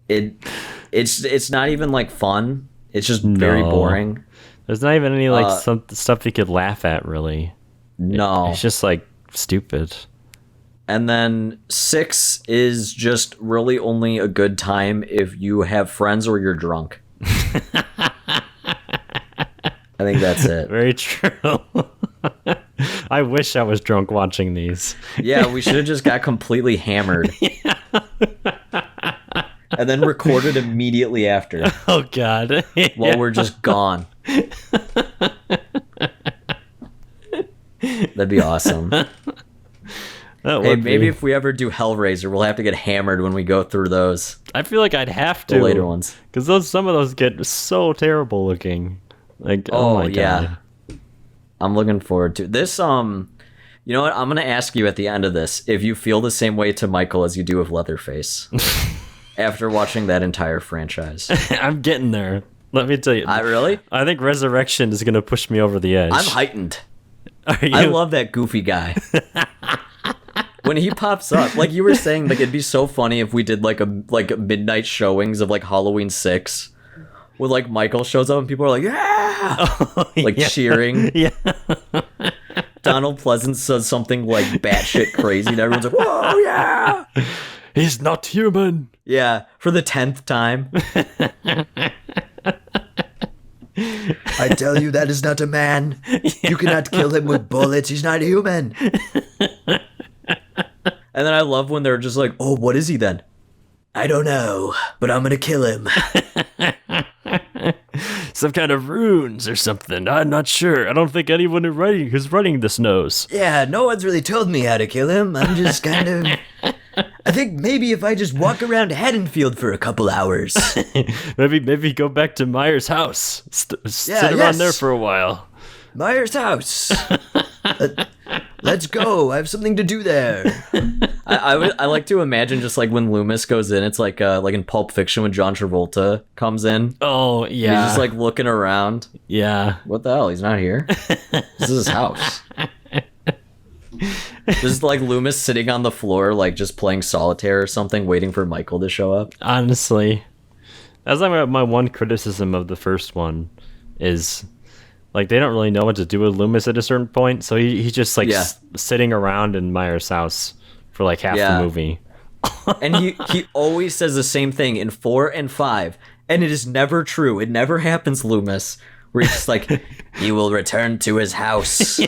It's not even like fun. It's just very boring. There's not even any like some stuff you could laugh at, really. No. It's just like stupid. And then 6 is just really only a good time if you have friends or you're drunk. I think that's it. Very true. I wish I was drunk watching these. Yeah, we should have just got completely hammered. Yeah. And then recorded immediately after. Oh, God. While we're just gone. That'd be awesome. Hey, maybe if we ever do Hellraiser, we'll have to get hammered when we go through those. I feel like I'd have to. The later ones. Because some of those get so terrible looking. Like, oh my God. I'm looking forward to this. You know what? I'm gonna ask you at the end of this if you feel the same way to Michael as you do with Leatherface after watching that entire franchise. I'm getting there. Let me tell you. Really? I think Resurrection is gonna push me over the edge. I'm heightened. Are you? I love that goofy guy. When he pops up, like you were saying, like it'd be so funny if we did like a midnight showings of like Halloween 6, where like Michael shows up and people are like, yeah, like cheering. Yeah. Donald Pleasance says something like batshit crazy, and everyone's like, whoa, yeah. He's not human. Yeah, for the 10th time. I tell you, that is not a man. You cannot kill him with bullets. He's not human. And then I love when they're just like, oh, what is he then? I don't know, but I'm going to kill him. Some kind of runes or something. I'm not sure. I don't think anyone who's writing this knows. Yeah, no one's really told me how to kill him. I'm just kind of... I think maybe if I just walk around Haddonfield for a couple hours. maybe go back to Myers' house. Sit around there for a while. Myers' house. Let's go. I have something to do there. I like to imagine just like when Loomis goes in, it's like in Pulp Fiction when John Travolta comes in. Oh yeah. He's just like looking around. Yeah. What the hell? He's not here. This is his house. Just like Loomis sitting on the floor, like just playing solitaire or something, waiting for Michael to show up. Honestly, that's like my one criticism of the first one is like they don't really know what to do with Loomis at a certain point, so he's just like sitting around in Myers' house for like half the movie. And he always says the same thing in 4 and 5, and it is never true. It never happens, Loomis. Where he's just like, he will return to his house.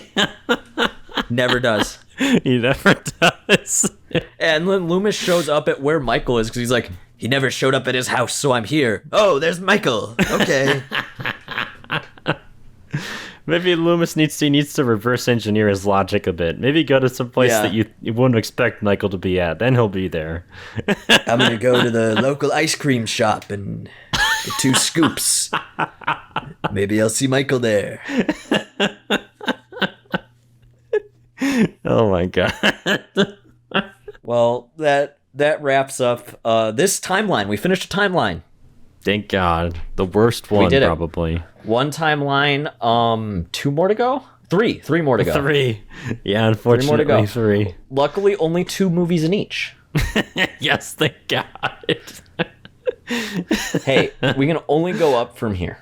Never does. He never does. And then Loomis shows up at where Michael is because he's like, he never showed up at his house, so I'm here. Oh, there's Michael. Okay. Maybe Loomis needs to reverse engineer his logic a bit. Maybe go to some place that you wouldn't expect Michael to be at. Then he'll be there. I'm going to go to the local ice cream shop and get 2 scoops. Maybe I'll see Michael there. Oh my god. Well, that wraps up this timeline. We finished a timeline. Thank God. The worst one, probably. 1 timeline, 2 more to go? 3 more to go. 3. Yeah, unfortunately, 3 more to go. 3. Luckily, only 2 movies in each. Yes, thank God. Hey, we can only go up from here.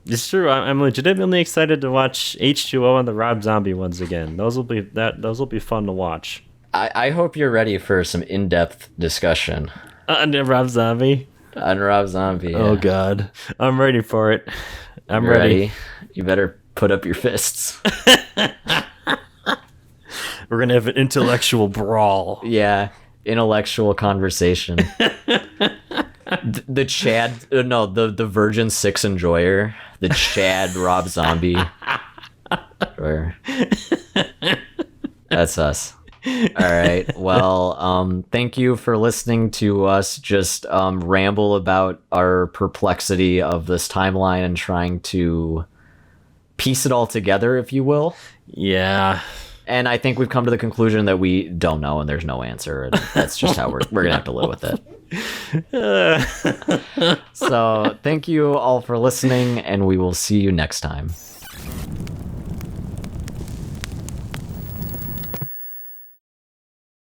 It's true. I'm legitimately excited to watch H2O and the Rob Zombie ones again. Those will be fun to watch. I hope you're ready for some in-depth discussion. On Rob Zombie? On Rob Zombie, yeah. Oh, God. I'm ready for it. I'm You're ready. You better put up your fists. We're going to have an intellectual brawl. Yeah, intellectual conversation. The Virgin 6 enjoyer. The Chad Rob Zombie. Sure. That's us. All right. Well, thank you for listening to us just ramble about our perplexity of this timeline and trying to piece it all together, if you will. Yeah. And I think we've come to the conclusion that we don't know and there's no answer. And that's just how we're going to have to live with it. So thank you all for listening, and we will see you next time.